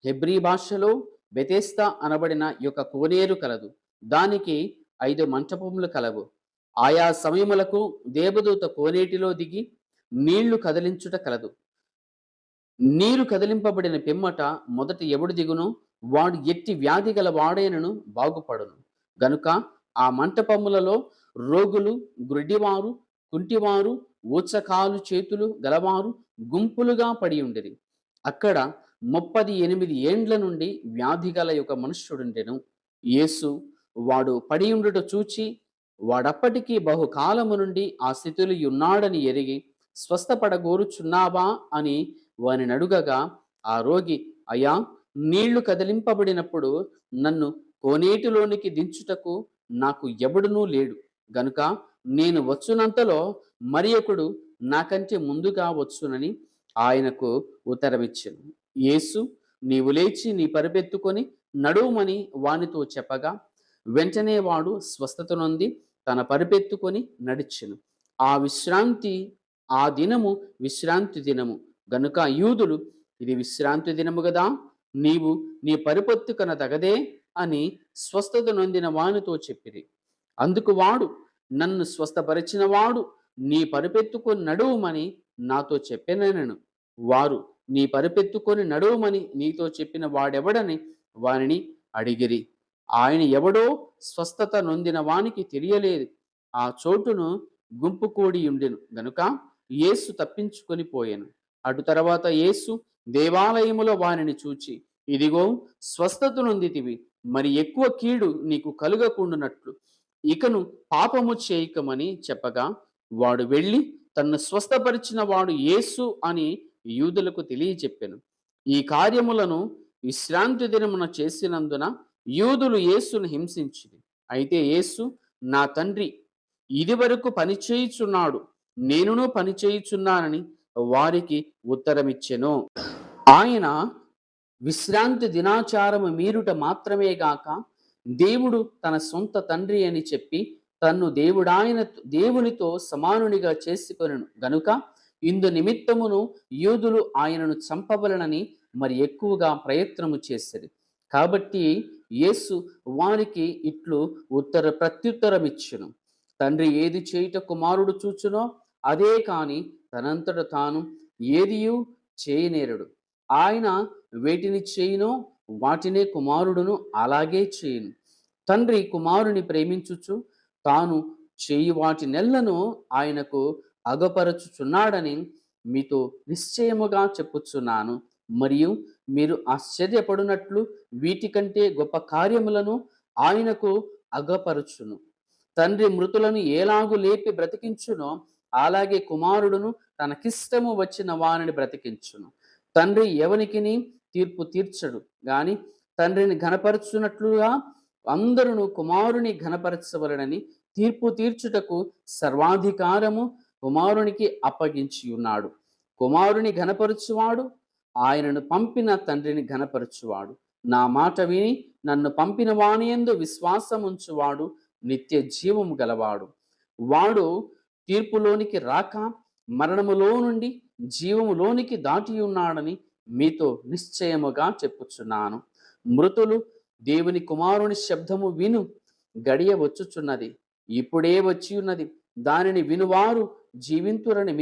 A: హెబ్రీ భాషలో బెతెస్దా అనబడిన యొక్క కోనేరు కలదు. దానికి 5 మంటపములు కలవు. ఆయా సమయములకు దేవదూత కోనేటిలో దిగి నీళ్లు కదిలించుట కలదు. నీరు కదిలింపబడిన పిమ్మట మొదట ఎవడు దిగునో వాడు ఎట్టి వ్యాధి గల వాడైనను బాగుపడును. గనుక ఆ మంటపములలో రోగులు, గ్రుడ్డివారు, కుంటివారు, ఊచకాలు చేతులు గలవారు గుంపులుగా పడి ఉండిరి. అక్కడ 38 ఏండ్ల నుండి వ్యాధి గల ఒక మనుష్యుడుండెను. యేసు వాడు పడి ఉండుట చూచి వాడప్పటికీ బహుకాలము నుండి ఆ స్థితిలో ఉన్నాడని ఎరిగి, స్వస్థపడగోరుచున్నావా అని వానిని అడుగగా, ఆ రోగి, అయ్యా, నీళ్లు కదిలింపబడినప్పుడు నన్ను కోనేటిలోనికి దించుటకు నాకు ఎవడునూ లేడు. గనుక నేను వచ్చునంతలో మరి ఒకడు నాకంటే ముందుగా వచ్చునని ఆయనకు ఉత్తరమిచ్చెను. యేసు, నీవు లేచి నీ పరుపెత్తుకొని నడువుమని వానితో చెప్పగా, వెంటనే వాడు స్వస్థత నొంది తన పరుపెత్తుకొని నడిచెను. ఆ దినము విశ్రాంతి దినము గనుక యూదులు, ఇది విశ్రాంతి దినము గదా, నీవు నీ పరుపెత్తుకొన తగదే అని స్వస్థత నొందిన వానితో చెప్పిరి. అందుకు వాడు, నన్ను స్వస్థపరిచిన వాడు నీ పరుపెత్తుకొని నడువుమని నాతో చెప్పెనెను. వారు, నీ పరుపెత్తుకొని నడువుమని నీతో చెప్పిన వాడెవడని వానిని అడిగిరి. ఆయన ఎవడో స్వస్థత నొందిన వానికి తెలియలేదు. ఆ చోటును గుంపు కూడి ఉండెను గనుక యేసు తప్పించుకొని పోయెను. అటు తర్వాత యేసు దేవాలయములో వానిని చూచి, ఇదిగో, స్వస్థత నొందితివి, మరి ఎక్కువ కీడు నీకు కలుగకుండునట్లు ఇకను పాపము చేయకమని చెప్పగా, వాడు వెళ్ళి తన్ను స్వస్థపరిచిన వాడు యేసు అని యూదులకు తెలియచెప్పెను. ఈ కార్యములను విశ్రాంతి దినమున చేసినందున యూదులు యేసును హింసించిరి. అయితే యేసు, నా తండ్రి ఇదివరకు పనిచేయుచున్నాడు, నేనును పనిచేయుచున్నానని వారికి ఉత్తరమిచ్చెను. ఆయన విశ్రాంతి దినాచారము మీరుట మాత్రమే గాక, దేవుడు తన సొంత తండ్రి అని చెప్పి తన్ను దేవునితో సమానునిగా చేసుకొనెను గనుక ఇందు నిమిత్తమును యూదులు ఆయనను చంపవలనని మరి ఎక్కువగా ప్రయత్నము చేసిరి. కాబట్టి యేసు వారికి ఇట్లు ప్రత్యుత్తరమిచ్చెను, తండ్రి ఏది చేయుట కుమారుడు చూచునో అదే కాని తనంతట తాను ఏదియూ చేయనేరడు. ఆయన వేటిని చేయునో వాటినే కుమారుడును అలాగే చేయును. తండ్రి కుమారుని ప్రేమించుచు తాను చేయి వాటి నెల్లను ఆయనకు అగపరచుచున్నాడని మీతో నిశ్చయముగా చెప్పుచున్నాను. మరియు మీరు ఆశ్చర్యపడునట్లు వీటికంటే గొప్ప కార్యములను ఆయనకు అగపరచును. తండ్రి మృతులను ఎలాగు లేపి బ్రతికించునో అలాగే కుమారుడును తనకిష్టము వచ్చిన వారిని బ్రతికించును. తండ్రి ఎవనికిని తీర్పు తీర్చడు గాని తండ్రిని ఘనపరచునట్లుగా అందరూ కుమారుని ఘనపరచవలనని తీర్పు తీర్చుటకు సర్వాధికారము కుమారునికి అప్పగించి ఉన్నాడు. కుమారుని ఘనపరచువాడు ఆయనను పంపిన తండ్రిని ఘనపరచువాడు. నా మాట విని నన్ను పంపిన వానియందు విశ్వాసముంచువాడు నిత్య జీవము గలవాడు. వాడు తీర్పులోనికి రాక మరణములో నుండి జీవములోనికి దాటి ఉన్నాడని మీతో నిశ్చయముగా చెప్పుచున్నాను. మృతులు దేవుని కుమారుని శబ్దము విను, గడియ వచ్చుచున్నది, ఇప్పుడే వచ్చి ఉన్నది, దానిని వినువారు జీవింతురని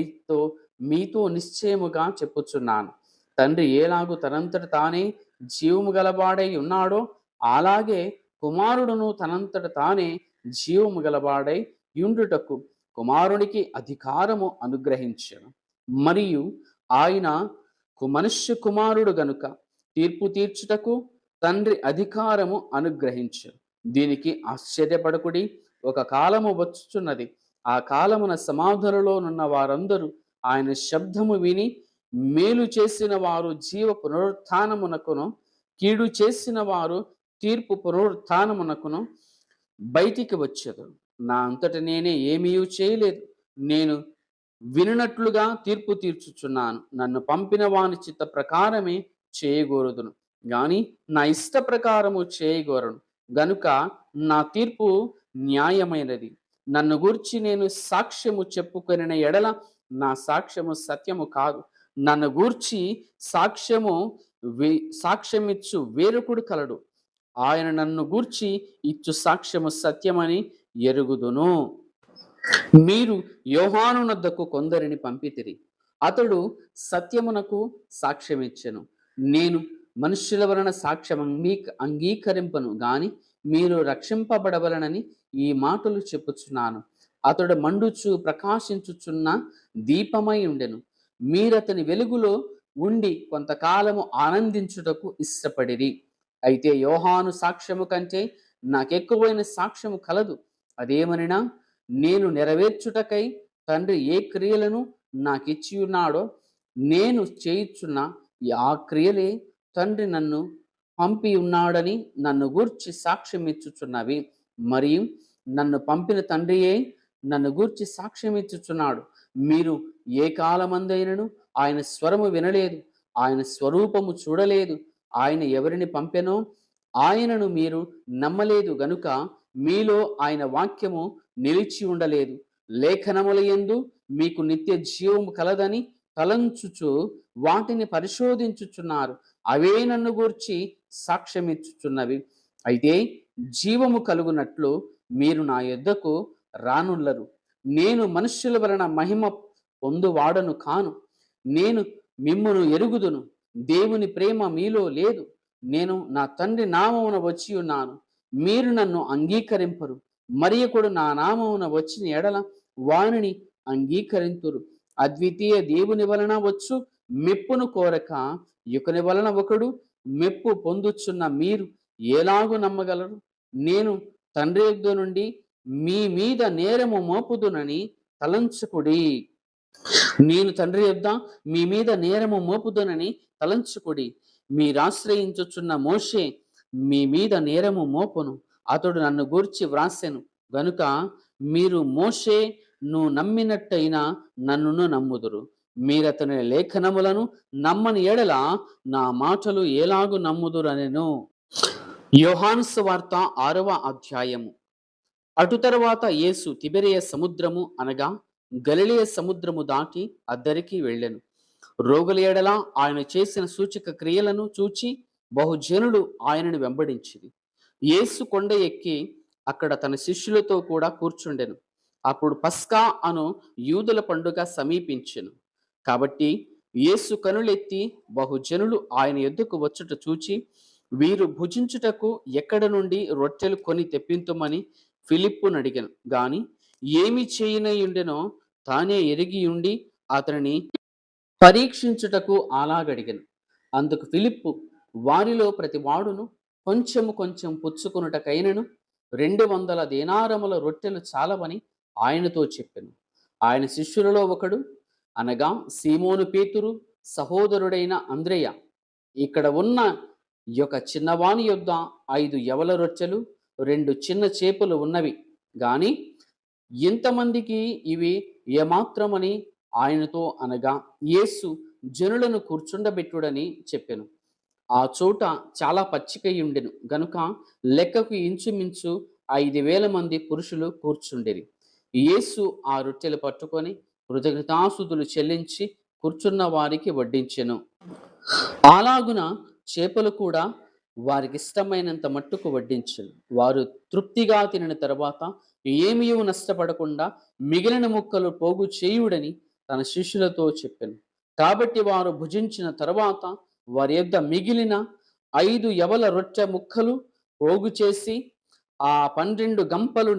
A: మీతో నిశ్చయముగా చెప్పుచున్నాను. తండ్రి ఏలాగు తనంతట తానే జీవము గలవాడై ఉన్నాడో అలాగే కుమారుడును తనంతట తానే జీవము గలవాడై యుండుటకు కుమారునికి అధికారము అనుగ్రహించెను. మరియు ఆయన మనుష్య కుమారుడు గనుక తీర్పు తీర్చుటకు తండ్రి అధికారము అనుగ్రహించెను. దీనికి ఆశ్చర్యపడకుడి, ఒక కాలము వచ్చుచున్నది, ఆ కాలమున సమాధులలో నున్న వారందరూ ఆయన శబ్దము విని మేలు చేసిన వారు జీవ పునరుత్థానమునకును, కీడు చేసిన వారు తీర్పు పునరుత్థానమునకును బయటికి వచ్చేదు. నా అంతట నేనే ఏమీ చేయలేదు, నేను వినునట్లుగా తీర్పు తీర్చుచున్నాను. నన్ను పంపిన వాని చిత్త ప్రకారమే చేయగోరుదును గాని నా ఇష్ట ప్రకారము చేయగోరను. గనుక నా తీర్పు న్యాయమైనది. నన్ను గూర్చి నేను సాక్ష్యము చెప్పుకొనిన ఎడల నా సాక్ష్యము సత్యము కాదు. నన్ను గూర్చి సాక్ష్యమిచ్చు వేరొకడు కలడు. ఆయన నన్ను గూర్చి ఇచ్చు సాక్ష్యము సత్యమని ఎరుగుదును. మీరు యోహానునొద్దకు కొందరిని పంపితిరి, అతడు సత్యమునకు సాక్ష్యమిచ్చెను. నేను మనుష్యుల వలన సాక్ష్యం అంగీకరింపను గాని మీరు రక్షింపబడవలనని ఈ మాటలు చెప్పుచున్నాను. అతడు మండుచు ప్రకాశించుచున్న దీపమై ఉండెను. మీరతని వెలుగులో ఉండి కొంతకాలము ఆనందించుటకు ఇష్టపడిరి. అయితే యోహాను సాక్ష్యము కంటే నాకెక్కువైన సాక్ష్యము కలదు. అదేమనినా, నేను నెరవేర్చుటకై తండ్రి ఏ క్రియలను నాకిచ్చి ఉన్నాడో నేను చేయుచున్న ఆ క్రియలే తండ్రి నన్ను పంపి ఉన్నాడని నన్ను గూర్చి సాక్ష్యం ఇచ్చుచున్నవి. మరియు నన్ను పంపిన తండ్రియే నన్ను గూర్చి సాక్ష్యం ఇచ్చుచున్నాడు. మీరు ఏ కాలమందైనను ఆయన స్వరము వినలేదు, ఆయన స్వరూపము చూడలేదు. ఆయన ఎవరిని పంపెనో ఆయనను మీరు నమ్మలేదు గనుక మీలో ఆయన వాక్యము నిలిచి ఉండలేదు. లేఖనముల యందు మీకు నిత్య జీవము కలదని తలంచుచు వాటిని పరిశోధించుచున్నారు. అవే నన్ను గూర్చి సాక్ష్యమిచ్చుచున్నవి. అయితే జీవము కలుగునట్లు మీరు నా యొద్దకు రానుల్లరు. నేను మనుష్యుల వలన మహిమ పొందువాడను కాను. నేను మిమ్మును ఎరుగుదును. దేవుని ప్రేమ మీలో లేదు. నేను నా తండ్రి నామమున వచ్చి ఉన్నాను, మీరు నన్ను అంగీకరింపరు. మరియొకడు నా నామమున వచ్చిన ఎడల వానిని అంగీకరింతురు. అద్వితీయ దేవుని వలన వచ్చు మెప్పును కోరక యుకని వలన ఒకడు మెప్పు పొందుచున్న మీరు ఎలాగు నమ్మగలరు? నేను తండ్రి యొద్ద నుండి మీ మీద నేరము మోపుదునని తలంచుకుడి. నేను తండ్రి యొద్ద మీ మీద నేరము మోపుదునని తలంచుకుడి. మీరాశ్రయించుచున్న మోషే మీ మీద నేరము మోపును. అతడు నన్ను గూర్చి వ్రాసెను గనుక మీరు మోషేను నమ్మినట్టయినా నన్నును నమ్ముదురు. మీరతని లేఖనములను నమ్మని ఎడల నా మాటలు ఎలాగు నమ్ముదురనెను. యోహాను సువార్త 6వ అధ్యాయము. అటు తరువాత యేసు తిబెరియ సముద్రము అనగా గలిలయ సముద్రము దాటి అద్దరికి వెళ్ళెను. రోగుల ఎడల ఆయన చేసిన సూచక క్రియలను చూచి బహుజనులు ఆయనను వెంబడించిరి. యేసు కొండ ఎక్కి అక్కడ తన శిష్యులతో కూడా కూర్చుండెను. అప్పుడు పస్కా అను యూదుల పండుగ సమీపించెను. కాబట్టి యేసు కనులెత్తి బహుజనులు ఆయన యొద్దకు వచ్చుట చూచి, వీరు భుజించుటకు ఎక్కడ నుండి రొట్టెలు కొని తెప్పింతుమని ఫిలిప్పును అడిగాను. గాని ఏమి చేయనయుండెనో తానే ఎరిగి ఉండి అతనిని పరీక్షించుటకు అలాగడిగాను. అందుకు ఫిలిప్పు, వారిలో ప్రతి వాడును కొంచెము కొంచెం పుచ్చుకొనుటకైనను 200 దేనారముల రొట్టెలు చాలవని ఆయనతో చెప్పెను. ఆయన శిష్యులలో ఒకడు, అనగా సీమోను పేతురు సహోదరుడైన అంద్రెయ, ఇక్కడ ఉన్న యొక్క చిన్నవాని యొద్ద 5 యవల రొట్టెలు 2 చిన్న చేపలు ఉన్నవి గాని ఇంతమందికి ఇవి ఏమాత్రమని ఆయనతో అనగా, యేసు జనులను కూర్చుండబెట్టుడని చెప్పెను. ఆ చోట చాలా పచ్చికయుండెను గనుక లెక్కకు ఇంచుమించు 5,000 మంది పురుషులు కూర్చుండిరి. యేసు ఆ రొట్టెలు పట్టుకొని కృతజ్ఞతాస్తుతులు చెల్లించి కూర్చున్న వారికి వడ్డించెను. అలాగున చేపలు కూడా వారికి ఇష్టమైనంత మట్టుకు వడ్డించెను. వారు తృప్తిగా తినిన తరువాత ఏమీ నష్టపడకుండా మిగిలిన ముక్కలు పోగు చేయుడని తన శిష్యులతో చెప్పెను. కాబట్టి వారు భుజించిన తరువాత వారి యొద్ద మిగిలిన 5 యవల రొట్టె ముక్కలు పోగు చేసి ఆ 12 గంపలు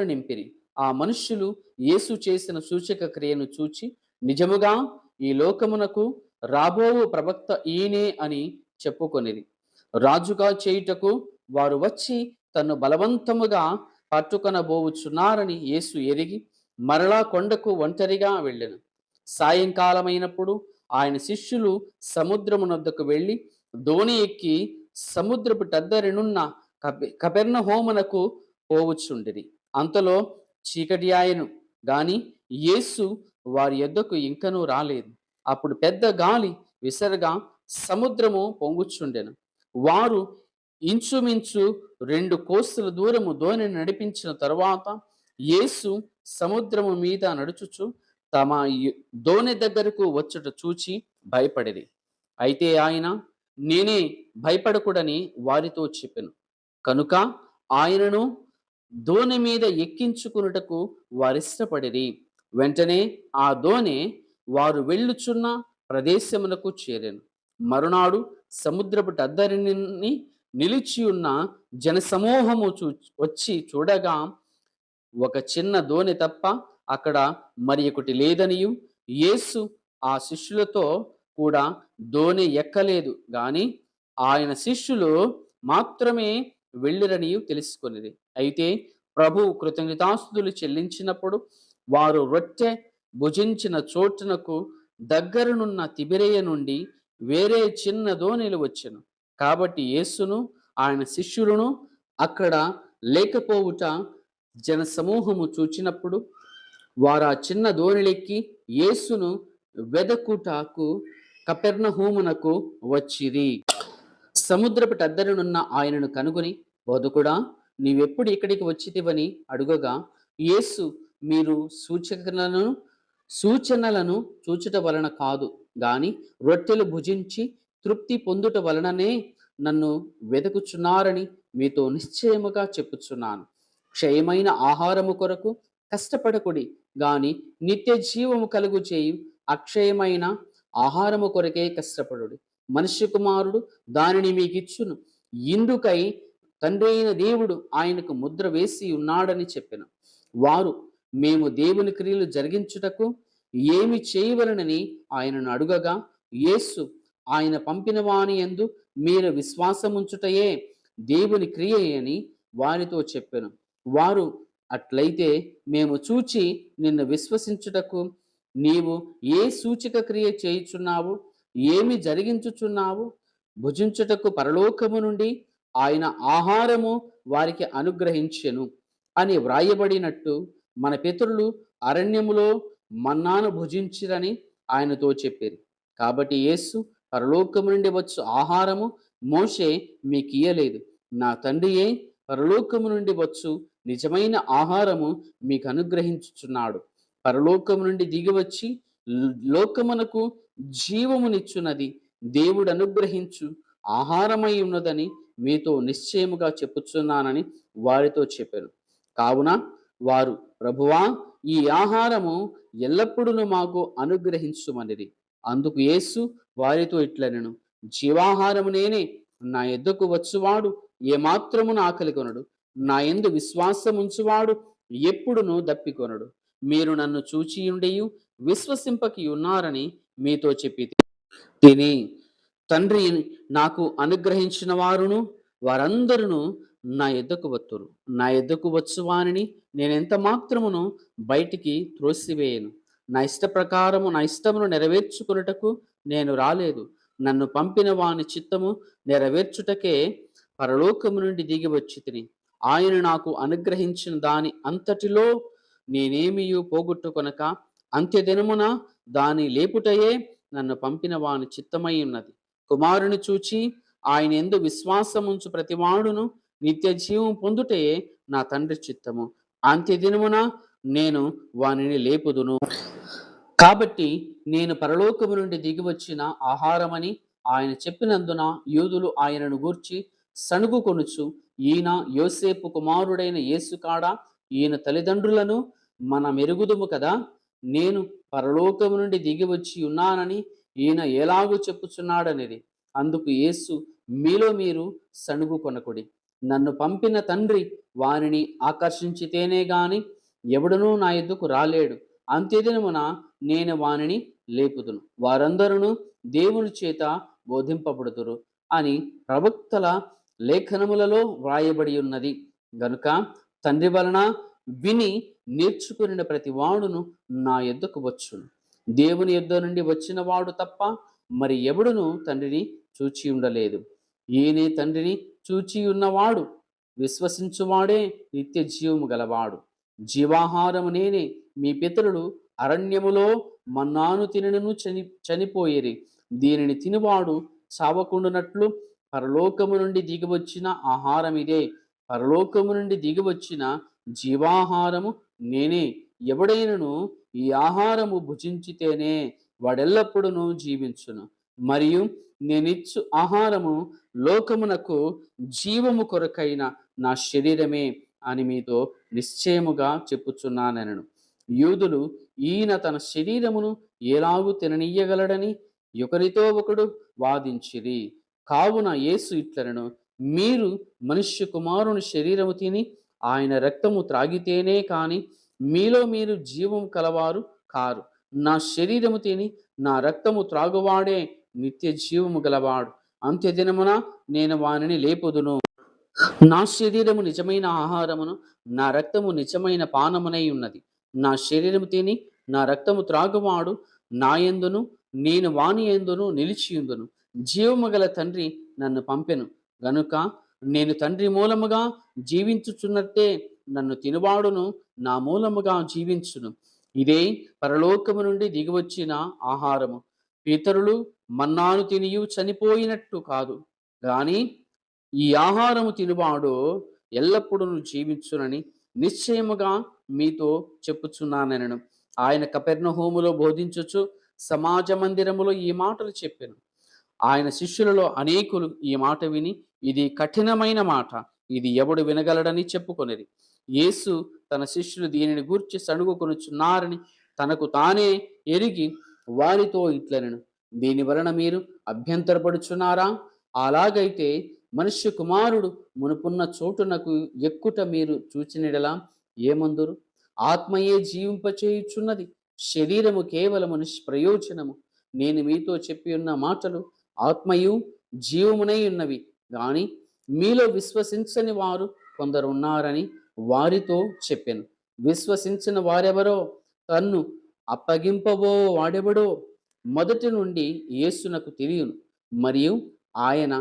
A: నింపిరి. ఆ మనుష్యులు యేసు చేసిన సూచక క్రియను చూచి, నిజముగా ఈ లోకమునకు రాబోవు ప్రవక్త ఈయనే అని చెప్పుకొనిరి. రాజుగా చేయుటకు వారు వచ్చి తన్ను బలవంతముగా పట్టుకొనబోవుచున్నారని యేసు ఎరిగి మరలా కొండకు ఒంటరిగా వెళ్ళెను. సాయంకాలమైనప్పుడు ఆయన శిష్యులు సముద్రమునొద్దకు వెళ్ళి దోణి ఎక్కి సముద్రపు టద్దరినున్న కపెర్నహూమునకు పోవుచుండిరి. అంతలో చీకటి ఆయెను గాని యేసు వారి యొద్దకు ఇంకనూ రాలేదు. అప్పుడు పెద్ద గాలి విసరగా సముద్రము పొంగుచుండెను. వారు ఇంచుమించు 2 కోస్తుల దూరము దోణిని నడిపించిన తరువాత యేసు సముద్రము మీద నడుచుచు తమ దోణి దగ్గరకు వచ్చుట చూచి భయపడిరి. అయితే ఆయన నేనే, భయపడకుడని వారితో చెప్పెను. కనుక ఆయనను దోణి మీద ఎక్కించుకున్నటకు వారిష్టపడిరి. వెంటనే ఆ దోణి వారు వెళ్ళుచున్న ప్రదేశమునకు చేరెను. మరునాడు సముద్రపు టద్దరిని నిలిచి ఉన్న జనసమూహము వచ్చి చూడగా ఒక చిన్న దోణి తప్ప అక్కడ మరి ఒకటి లేదనియు, యేసు ఆ శిష్యులతో కూడా దోణి ఎక్కలేదు గాని ఆయన శిష్యులు మాత్రమే వెళ్ళిరనియు తెలుసుకొనిది. అయితే ప్రభు కృతజ్ఞతాస్తుతులు చెల్లించినప్పుడు వారు రొట్టె భుజించిన చోటునకు దగ్గరనున్న తిబిరేయ నుండి వేరే చిన్న దోణిలు వచ్చెను. కాబట్టి యేసును ఆయన శిష్యులను అక్కడ లేకపోవుట జనసమూహము చూచినప్పుడు వారు ఆ చిన్న దోణిలెక్కి యేసును వెదకుటకు కపెర్నహూమునకు వచ్చిరి. సముద్రపు టద్దరినున్న ఆయనను కనుగొని, బోధకుడా, నీవెప్పుడు ఇక్కడికి వచ్చితివని అడుగగా, యేసు, మీరు సూచనలను చూచుట వలన కాదు గాని రొట్టెలు భుజించి తృప్తి పొందుట వలననే నన్ను వెదకుచున్నారని మీతో నిశ్చయముగా చెప్పుచున్నాను. క్షయమైన ఆహారము కొరకు కష్టపడకుడి గాని నిత్య జీవము కలుగు చేయు అక్షయమైన ఆహారము కొరకే కష్టపడుడి. మనుష్య కుమారుడు దానిని మీకిచ్చును. ఇందుకై తండ్రి అయిన దేవుడు ఆయనకు ముద్ర వేసి ఉన్నాడని చెప్పెను. వారు, మేము దేవుని క్రియలు జరిగించుటకు ఏమి చేయవలనని ఆయనను అడుగగా, యేసు, ఆయన పంపిన వాని యందు మీరు విశ్వాసముంచుటయే దేవుని క్రియ అని వారితో చెప్పెను. వారు, అట్లయితే మేము చూచి నిన్ను విశ్వసించుటకు నీవు ఏ సూచక క్రియ చేయుచున్నావు, ఏమి జరిగించుచున్నావు? భుజించుటకు పరలోకము నుండి ఆయన ఆహారము వారికి అనుగ్రహించెను అని వ్రాయబడినట్టు మన పితరులు అరణ్యములో మన్నాను భుజించిరని ఆయనతో చెప్పారు. కాబట్టి యేసు, పరలోకము నుండి వచ్చు ఆహారము మోషే మీకియ్యలేదు, నా తండ్రియే పరలోకము నుండి వచ్చు నిజమైన ఆహారము మీకు అనుగ్రహించుచున్నాడు. పరలోకము నుండి దిగివచ్చి లోకమునకు జీవమునిచ్చున్నది దేవుడు అనుగ్రహించు ఆహారమై ఉన్నదని మీతో నిశ్చయముగా చెప్పుచున్నానని వారితో చెప్పారు. కావున వారు, ప్రభువా, ఈ ఆహారము ఎల్లప్పుడూ మాకు అనుగ్రహించుమనిరి. అందుకు యేసు వారితో ఇట్లనెను, జీవాహారము నేనే. నా యొద్దకు వచ్చువాడు ఏమాత్రమున ఆకలి కొనడు. నా యందు విశ్వాసముంచువాడు ఎప్పుడునూ దప్పికొనడు. మీరు నన్ను చూచియుండియు విశ్వసింపకి ఉన్నారని మీతో చెప్పి తిని, తండ్రి నాకు అనుగ్రహించిన వారును వారందరూ నా యొద్దకు వత్తురు. నా యొద్దకు వచ్చువానిని నేనెంత మాత్రమును బయటికి త్రోసివేయను. నా ఇష్ట ప్రకారము నా ఇష్టమును నెరవేర్చుకున్నటకు నేను రాలేదు. నన్ను పంపిన వాని చిత్తము నెరవేర్చుటకే పరలోకము నుండి దిగి వచ్చి తిని, ఆయన నాకు అనుగ్రహించిన దాని అంతటిలో నేనేమియూ పోగొట్టుకొనక అంత్యదినమున దాని లేపుటయే నన్ను పంపిన వాని చిత్తమై ఉన్నది. కుమారుని చూచి ఆయన యందు విశ్వాసముంచు ప్రతివాడును నిత్య జీవం పొందుటయే నా తండ్రి చిత్తము. అంత్యదినమున నేను వానిని లేపుదును. కాబట్టి నేను పరలోకము నుండి దిగివచ్చిన ఆహారమని ఆయన చెప్పినందున యూదులు ఆయనను గూర్చి సణుగుకొనుచు, ఈయన యోసేపు కుమారుడైన యేసు కాడా? ఈయన తల్లిదండ్రులను మన మెరుగుదుము కదా. నేను పరలోకము నుండి దిగి వచ్చి ఉన్నానని ఈయన ఎలాగూ చెప్పుచున్నాడనిది. అందుకు యేసు, మీలో మీరు సణుగు కొనకుడి. నన్ను పంపిన తండ్రి వారిని ఆకర్షించితేనే గాని ఎవడునూ నా యొద్దకు రాలేడు. అంత్యదినమున నేను వానిని లేపుదును. వారందరూ దేవుని చేత బోధింపబడుదురు అని ప్రవక్తల లేఖనములలో వ్రాయబడి ఉన్నది. గనుక తండ్రి వలన విని నేర్చుకున్న ప్రతి వాడును నా యొద్దకు వచ్చును. దేవుని యొద్ద నుండి వచ్చిన వాడు తప్ప మరి ఎవడును తండ్రిని చూచి ఉండలేదు. ఈయనే తండ్రిని చూచి ఉన్నవాడు. విశ్వసించువాడే నిత్య జీవము గలవాడు. జీవాహారము నేనే. మీ పితరులు అరణ్యములో మన్నాను తినను చనిపోయేరి. దీనిని తినువాడు చావకుండునట్లు పరలోకము నుండి దిగివచ్చిన ఆహారం ఇదే. పరలోకము నుండి దిగివచ్చిన జీవాహారము నేనే. ఎవడైనను ఈ ఆహారము భుజించితేనే వాడెల్లప్పుడూ జీవించును. మరియు నేనిచ్చు ఆహారము లోకమునకు జీవము కొరకైన నా శరీరమే అని మీతో నిశ్చయముగా చెప్పుచున్నానెనను. యూదులు ఈయన తన శరీరమును ఎలాగు తిననీయగలడని ఒకరితో ఒకడు వాదించిరి. కావున యేసు ఇట్లనెను, మీరు మనుష్య కుమారుని శరీరము తిని ఆయన రక్తము త్రాగితేనే కాని మీలో మీరు జీవము కలవారు కారు. నా శరీరము తిని నా రక్తము త్రాగువాడే నిత్య జీవము గలవాడు. అంత్యదినమున నేను వానిని లేపుదును. నా శరీరము నిజమైన ఆహారమును, నా రక్తము నిజమైన పానమునై ఉన్నది. నా శరీరము తిని నా రక్తము త్రాగువాడు నా యందును నేను వాని యందును నిలిచియుందును. జీవము గల తండ్రి నన్ను పంపెను గనుక నేను తండ్రి మూలముగా జీవించుచున్నట్టే నన్ను తినువాడును నా మూలముగా జీవించును. ఇదే పరలోకము నుండి దిగివచ్చిన ఆహారము. పితరులు మన్నాను తినియు చనిపోయినట్టు కాదు గాని ఈ ఆహారము తినువాడు ఎల్లప్పుడూ జీవించునని నిశ్చయముగా మీతో చెప్పుచున్నానెనను. ఆయన కపెర్నహూములో బోధించుచు సమాజ మందిరములో ఈ మాటలు చెప్పెను. ఆయన శిష్యులలో అనేకులు ఈ మాట విని, ఇది కఠినమైన మాట, ఇది ఎవడు వినగలడని చెప్పుకొనిరి. యేసు తన శిష్యులు దీనిని గూర్చి సణుగుకొనుచున్నారని తనకు తానే ఎరిగి వారితో ఇట్లనెను, దీని వలన మీరు అభ్యంతరపడుచున్నారా? అలాగైతే మనుష్య కుమారుడు మునుపున్న చోటునకు ఎక్కుట మీరు చూచినడలా ఏమందురు? ఆత్మయే జీవింపచేయుచున్నది, శరీరము కేవలము నిష్ప్రయోజనము. నేను మీతో చెప్పి ఉన్న మాటలు ఆత్మయు జీవమునై ఉన్నవి గాని మీలో విశ్వసించని వారు కొందరు ఉన్నారని వారితో చెప్పెను. విశ్వసించిన వారెవరో, తన్ను అప్పగింపబో వాడెవడో మొదటి నుండి యేసునకు తెలియను. మరియు ఆయన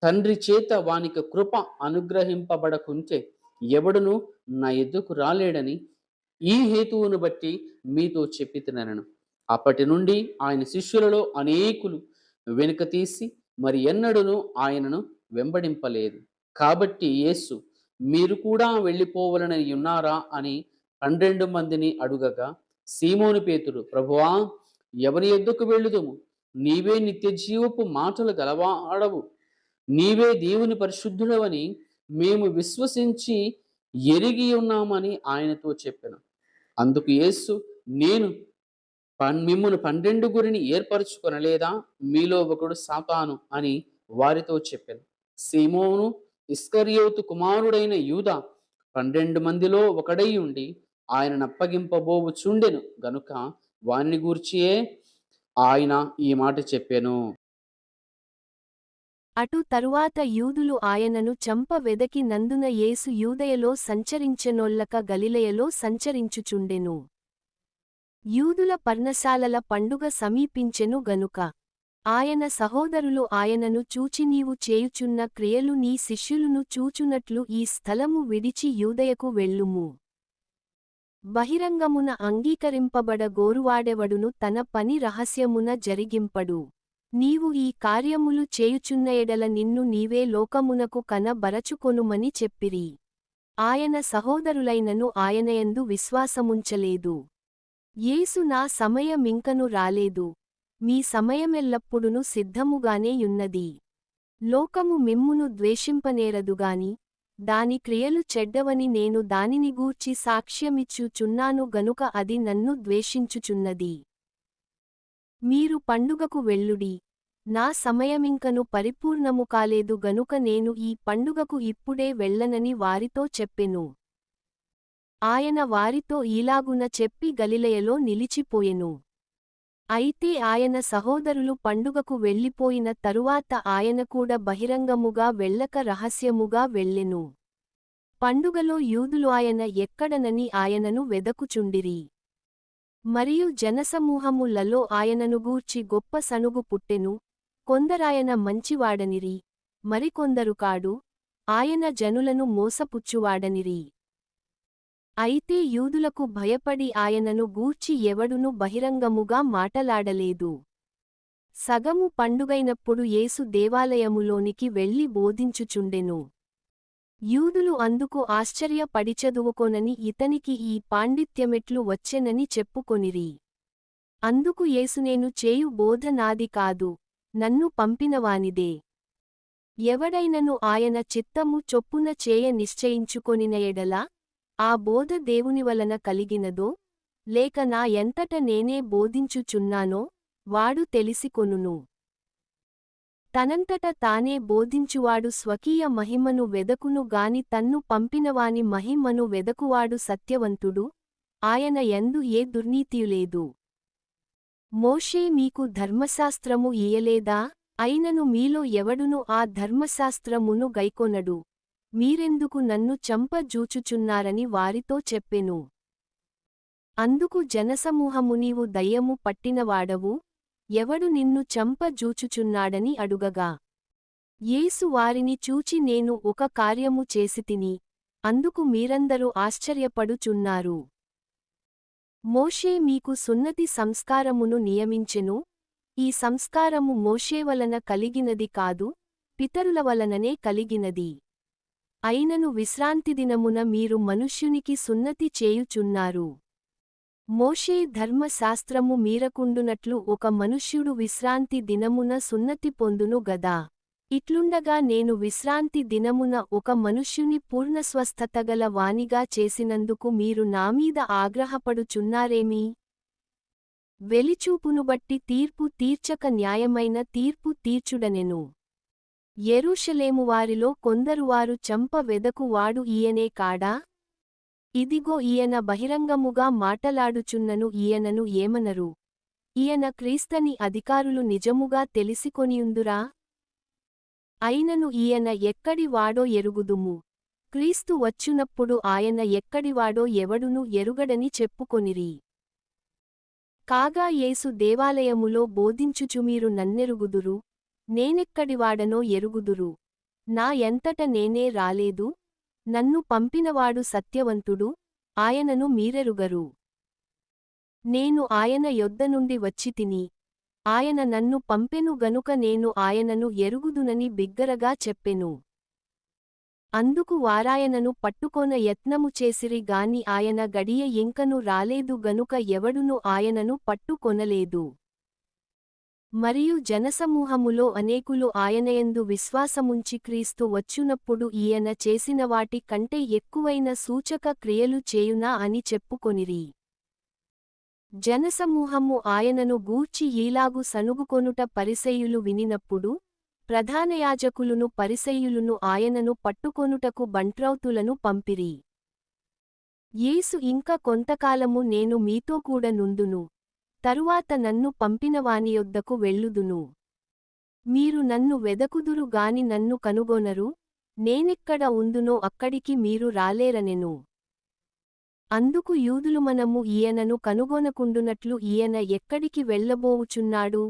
A: తండ్రి చేత వానికి కృప అనుగ్రహింపబడకుంటే ఎవడును నా ఎద్దుకు రాలేడని ఈ హేతువును బట్టి మీతో చెప్పితినెను. అప్పటి నుండి ఆయన శిష్యులలో అనేకులు వెనుక తీసి మరి ఎన్నడూను ఆయనను వెంబడింపలేదు. కాబట్టి యేసు, మీరు కూడా వెళ్ళిపోవలనని ఉన్నారా అని 12 మందిని అడుగగా, సీమోను పేతురు, ప్రభువా, ఎవరి యొద్దకు వెళ్ళుదుము? నీవే నిత్య జీవపు మాటలు గలవాడవు, నీవే దేవుని పరిశుద్ధుడవని మేము విశ్వసించి ఎరిగి ఉన్నామని ఆయనతో చెప్పెను. అందుకు యేసు, నేను మిమ్మును 12 గురిని ఏర్పరచుకొనలేదా? మీలో ఒకడు సాతాను అని వారితో చెప్పెను. సీమోను ఇస్కరియోతు కుమారుడైన యూదా 12 మందిలో ఒకడై ఉండి ఆయనను అప్పగింపబోవుచుండెను గనుక వానిని గూర్చియే ఆయన ఈ మాట చెప్పెను.
B: అటు తరువాత యూదులు ఆయనను చంప వెదకి నందున యేసు యూదయలో సంచరించెనొల్లక గలిలయలో సంచరించుచుండెను. యూదుల పర్ణశాలల పండుగ సమీపించెను గనుక ఆయన సహోదరులు ఆయనను చూచి, నీవు చేయుచున్న క్రియలు నీ శిష్యులను చూచునట్లు ఈ స్థలము విడిచి యూదయకు వెళ్ళుము. బహిరంగమున అంగీకరింపబడ గోరువాడెవడును తన పని రహస్యమున జరిగింపడు. నీవు ఈ కార్యములు చేయుచున్న ఎడల నిన్ను నీవే లోకమునకు కనబరచుకొనుమని చెప్పిరి. ఆయన సహోదరులైనను ఆయనయందు విశ్వాసముంచలేదు. యేసు, నా సమయమింకను రాలేదు, మీ సమయమెల్లప్పుడును సిద్ధముగానే యున్నది. లోకము మిమ్మును ద్వేషింపనేరదుగాని దాని క్రియలు చెడ్డవని నేను దానిని గూర్చి సాక్ష్యమిచ్చుచున్నాను గనుక అది నన్ను ద్వేషించుచున్నది. మీరు పండుగకు వెళ్ళుడి, నా సమయమింకను పరిపూర్ణము కాలేదు గనుక నేను ఈ పండుగకు ఇప్పుడే వెళ్ళనని వారితో చెప్పెను. ఆయన వారితో ఈలాగున చెప్పి గలిలయలో నిలిచిపోయెను. అయితే ఆయన సహోదరులు పండుగకు వెళ్ళిపోయిన తరువాత ఆయన కూడా బహిరంగముగా వెళ్ళక రహస్యముగా వెళ్ళెను. పండుగలో యూదులు ఆయన ఎక్కడనని ఆయనను వెదకుచుండిరి. మరియు జనసమూహములలో ఆయనను గూర్చి గొప్ప సణుగు పుట్టెను. కొందరాయన మంచివాడనిరి, మరికొందరు కాడు, ఆయన జనులను మోసపుచ్చువాడనిరి. అయితే యూదులకు భయపడి ఆయనను గూర్చి ఎవడును బహిరంగముగా మాటలాడలేదు. సగము పండుగైనప్పుడు యేసు దేవాలయములోనికి వెళ్లి బోధించుచుండెను. యూదులు అందుకు ఆశ్చర్యపడి చదువుకొనని ఇతనికి ఈ పాండిత్యమెట్లు వచ్చెనని చెప్పుకొనిరి. అందుకు యేసు, నేను చేయు బోధ నాది కాదు, నన్ను పంపినవానిదే. ఎవడైనను ఆయన చిత్తము చొప్పున చేయ నిశ్చయించుకొనిన ఎడల ఆ బోధ దేవుని వలన కలిగినదో లేక నా ఎంతట నేనే బోధించుచున్నానో వాడు తెలిసికొనును. తనంతట తానే బోధించువాడు స్వకీయ మహిమను వెదకును గాని తన్ను పంపినవాని మహిమను వెదకువాడు సత్యవంతుడు, ఆయన యందు ఏ దుర్నీతియులేదు. మోషే మీకు ధర్మశాస్త్రము ఇయ్యలేదా? అయినను మీలో ఎవడును ఆ ధర్మశాస్త్రమును గైకొనడు. మీరెందుకు నన్ను చంప జూచుచున్నారని వారితో చెప్పెను. అందుకు జనసమూహము నీవు దయ్యము పట్టినవాడవు, ఎవడు నిన్ను చంప జూచుచున్నాడని అడుగగా, యేసు వారిని చూచి నేను ఒక కార్యము చేసితిని, అందుకు మీరందరూ ఆశ్చర్యపడుచున్నారు. మోషే మీకు సున్నతి సంస్కారమును నియమించెను, ఈ సంస్కారము మోషే వలన కలిగినది కాదు, పితరుల వలననే కలిగినది. అయినను విశ్రాంతిదినమున మీరు మనుష్యునికి సున్నతి చేయుచున్నారు. మోషే ధర్మశాస్త్రము మీరకుండునట్లు ఒక మనుష్యుడు విశ్రాంతి దినమున సున్నతి పొందును గదా. ఇట్లుండగా నేను విశ్రాంతి దినమున ఒక మనుష్యుని పూర్ణస్వస్థతగల వానిగా చేసినందుకు మీరు నామీద ఆగ్రహపడుచున్నారేమి? వెలిచూపును బట్టి తీర్పు తీర్చక న్యాయమైన తీర్పు తీర్చుడనెను. యెరూషలేము వారిలో కొందరువారు చంప వెదకు వాడు ఈయనే కాడా? ఇదిగో ఈయన బహిరంగముగా మాటలాడుచున్నను, ఈయనను ఏమనరు? ఈయన క్రీస్తని అధికారులు నిజముగా తెలిసికొనియుందురా? అయినను ఈయన ఎక్కడివాడో ఎరుగుదుము. క్రీస్తు వచ్చునప్పుడు ఆయన ఎక్కడివాడో ఎవడును ఎరుగడని చెప్పుకొనిరి. కాగా యేసు దేవాలయములో బోధించుచు మీరు నన్నెరుగుదురు, నేనెక్కడివాడనో ఎరుగుదురు. నా ఎంతట నేనే రాలేదు, నన్ను పంపినవాడు సత్యవంతుడు, ఆయనను మీరెరుగరు. నేను ఆయన యొద్ద నుండి వచ్చితిని, ఆయన నన్ను పంపెను గనుక నేను ఆయనను ఎరుగుదునని బిగ్గరగా చెప్పెను. అందుకు వారాయనను పట్టుకొన యత్నము చేసిరి గాని ఆయన గడియ ఇంకను రాలేదు గనుక ఎవడును ఆయనను పట్టుకొనలేదు. మరియు జనసమూహములో అనేకులు ఆయనయందు విశ్వాసముంచి క్రీస్తు వచ్చునప్పుడు ఈయన చేసిన వాటి కంటే ఎక్కువైన సూచక క్రియలు చేయునా అని చెప్పుకొనిరి. జనసమూహము ఆయనను గూర్చి ఈలాగు సనుగుకొనుట పరిసయ్యులు వినినప్పుడు, ప్రధానయాజకులును పరిసయ్యులును ఆయనను పట్టుకొనుటకు బంట్రౌతులను పంపిరి. యేసు ఇంక కొంతకాలము నేను మీతో కూడ నుందును, తరువాత నన్ను పంపినవానియొద్దకు వెళ్ళుదును. మీరు నన్ను వెదకుదురు గాని నన్ను కనుగొనరు, నేనెక్కడ ఉందునో అక్కడికి మీరు రాలేరనెను. అందుకు యూదులు మనము ఈయనను కనుగొనకుండునట్లు ఈయన ఎక్కడికి వెళ్ళబోవుచున్నాడు?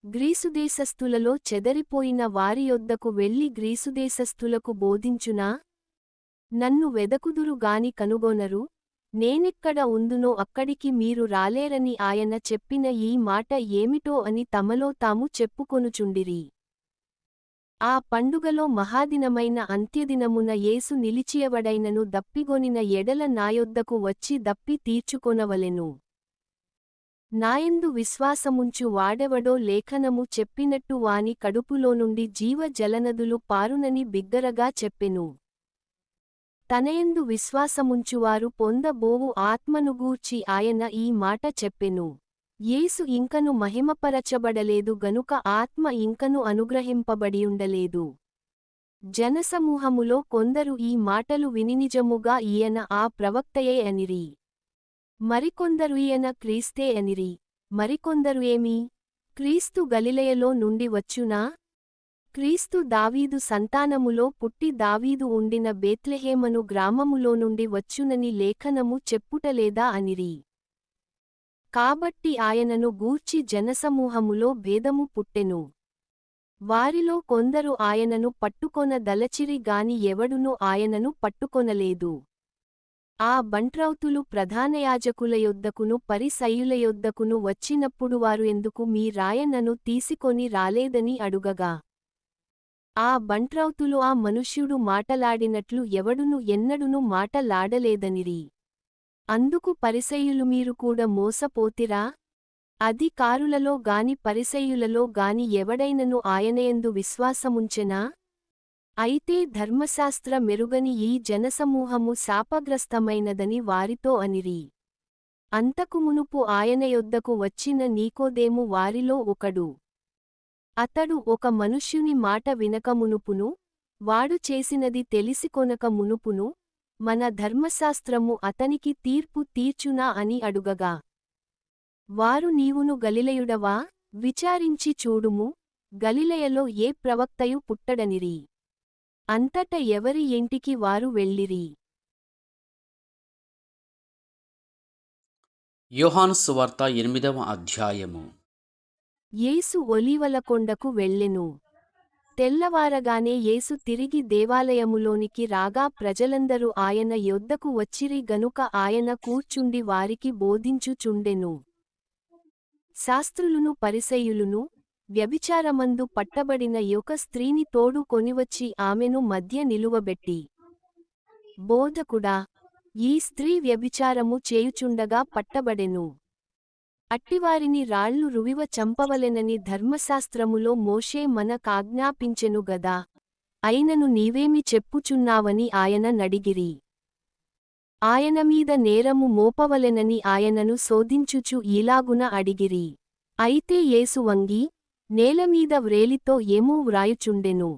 B: గ్రీసుదేశస్థులలో చెదరిపోయిన వారియొద్దకు వెళ్ళి గ్రీసుదేశస్థులకు బోధించునా? నన్ను వెదకుదురు గాని కనుగొనరు, నేనెక్కడ ఉందునో అక్కడికి మీరు రాలేరని ఆయన చెప్పిన ఈ మాట ఏమిటో అని తమలో తాము చెప్పుకొనుచుండిరి. ఆ పండుగలో మహాదినమైన అంత్యదినమున యేసు నిలిచియవడైనను దప్పిగొనిన ఎడల నాయొద్దకు వచ్చి దప్పి తీర్చుకొనవలెను. నాయందు విశ్వాసముంచు వాడెవడో లేఖనము చెప్పినట్టు వాని కడుపులో నుండి జీవ జలనదులు పారునని బిగ్గరగా చెప్పెను. తనయందు విశ్వాసముంచువారు పొందబోవు ఆత్మనుగూర్చి ఆయన ఈ మాట చెప్పెను. యేసు ఇంకను మహిమపరచబడలేదు గనుక ఆత్మ ఇంకను అనుగ్రహింపబడియుండలేదు. జనసమూహములో కొందరు ఈ మాటలు విని నిజముగా ఈయన ఆ ప్రవక్తయే అనిరి. మరికొందరు ఈయన క్రీస్తే అనిరి. మరికొందరు ఏమి? క్రీస్తు గలిలయలో నుండి వచ్చునా? క్రీస్తు దావీదు సంతానములో పుట్టి దావీదు ఉండిన బేత్లెహేమను గ్రామములో నుండి వచ్చునని లేఖనము చెప్పుటలేదా అనిరి. కాబట్టి ఆయనను గూర్చి జనసమూహములో భేదము పుట్టెను. వారిలో కొందరు ఆయనను పట్టుకొన దలచిరి గాని ఎవడునూ ఆయనను పట్టుకొనలేదు. ఆ బంట్రౌతులు ప్రధానయాజకుల యొద్దకును పరిసయ్యుల యొద్దకును వచ్చినప్పుడు వారు ఎందుకు మీ రాయనను తీసుకొని రాలేదని అడుగగా, ఆ బంట్రౌతులు ఆ మనుష్యుడు మాటలాడినట్లు ఎవడును ఎన్నడును మాటలాడలేదనిరి. అందుకు పరిసయ్యులు మీరు కూడా మోసపోతిరా? అధికారులలో గాని పరిసయ్యులలో గాని ఎవడైనను ఆయనయందు విశ్వాసముంచెనా? అయితే ధర్మశాస్త్ర మెరుగని ఈ జనసమూహము శాపగ్రస్తమైనదని వారితో అనిరి. అంతకు మునుపు ఆయన యొద్దకు వచ్చిన నీకోదేము వారిలో ఒకడు. అతడు ఒక మనుష్యుని మాట వినక మునుపును, వాడు చేసినది తెలిసికొనక మునుపును, మన ధర్మశాస్త్రము అతనికి తీర్పు తీర్చునా అని అడుగగా, వారు నీవును గలిలయుడవా? విచారించి చూడుము, గలిలయలో ఏ ప్రవక్తయు పుట్టడనిరి. అంతట ఎవరి ఇంటికి వారు వెళ్ళిరి.
A: యోహాను సువార్త 8వ అధ్యాయము.
B: యేసు ఒలీవల కొండకు వెళ్ళెను. తెల్లవారగానే యేసు తిరిగి దేవాలయములోనికి రాగా ప్రజలందరూ ఆయన యొద్దకు వచ్చిరి గనుక ఆయన కూర్చుండి వారికి బోధించుచుండెను. శాస్త్రులును పరిసయ్యులును వ్యభిచారమందు పట్టబడిన యొక స్త్రీని తోడు కొనివచ్చి ఆమెను మధ్య నిలువబెట్టి, బోధకుడా, ఈ స్త్రీ వ్యభిచారము చేయుచుండగా పట్టబడెను. అట్టివారిని రాళ్లు రువివ చంపవలెనని ధర్మశాస్త్రములో మోషే మనకాజ్ఞాపించెను గదా, అయినను నీవేమి చెప్పుచున్నావని ఆయన నడిగిరి. ఆయన మీద నేరము మోపవలెనని ఆయనను శోధించుచు ఈలాగున అడిగిరి. అయితే యేసు వంగి, నేలమీద వ్రేలితో ఏమో వ్రాయుచుండెను.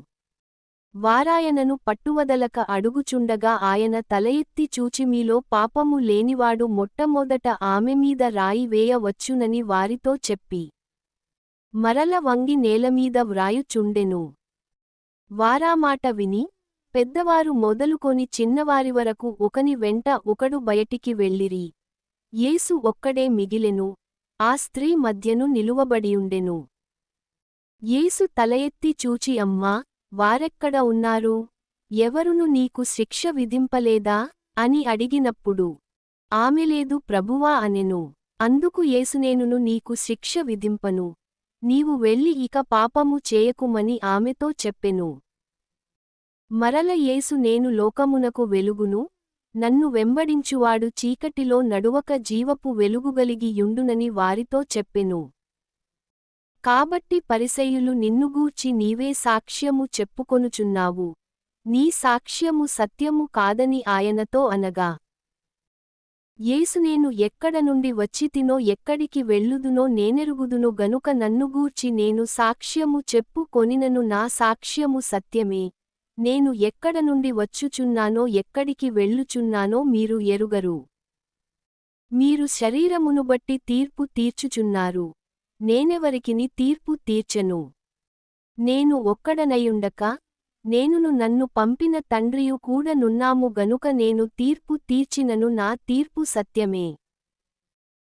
B: వారాయనను పట్టువదలక అడుగుచుండగా ఆయన తలయెత్తి చూచి మీలో పాపము లేనివాడు మొట్టమొదట ఆమె మీద రాయి వేయవచ్చునని వారితో చెప్పి, మరల వంగి నేలమీద వ్రాయుచుండెను. వారామాట విని, పెద్దవారు మొదలుకొని చిన్నవారి వరకు ఒకని వెంట ఒకడు బయటికి వెళ్ళిరి. యేసు ఒక్కడే మిగిలెను, ఆ స్త్రీ మధ్యను నిలువబడియుండెను. యేసు తలయెత్తి చూచి అమ్మా, వారెక్కడ ఉన్నారు? ఎవరును నీకు శిక్ష విధింపలేదా? అని అడిగినప్పుడు, ఆమె లేదు ప్రభువా అనెను. అందుకు యేసు నేనును నీకు శిక్ష విధింపను, నీవు వెళ్ళి ఇక పాపము చేయకుమని ఆమెతో చెప్పెను. మరల యేసు నేను లోకమునకు వెలుగును, నన్ను వెంబడించువాడు చీకటిలో నడువక జీవపు వెలుగుగలిగి యుండునని వారితో చెప్పెను. కాబట్టి పరిసయ్యులు నిన్నుగూర్చి నీవే సాక్ష్యము చెప్పుకొనుచున్నావు, నీ సాక్ష్యము సత్యము కాదని ఆయనతో అనగా, యేసు నేను ఎక్కడ నుండి వచ్చితినో ఎక్కడికి వెళ్ళుదునో నేనెరుగుదును గనుక నన్నుగూర్చి నేను సాక్ష్యము చెప్పు కొనినను నా సాక్ష్యము సత్యమే, నేను ఎక్కడ నుండి వచ్చుచున్నానో ఎక్కడికి వెళ్ళుచున్నానో మీరు ఎరుగరు. మీరు శరీరమును బట్టి తీర్పు తీర్చుచున్నారు, నేనెవరికిని తీర్పు తీర్చెను. నేను ఒక్కడనయుండక, నేనును నన్ను పంపిన తండ్రియు కూడా నున్నాము గనుక నేను తీర్పు తీర్చినను నా తీర్పు సత్యమే.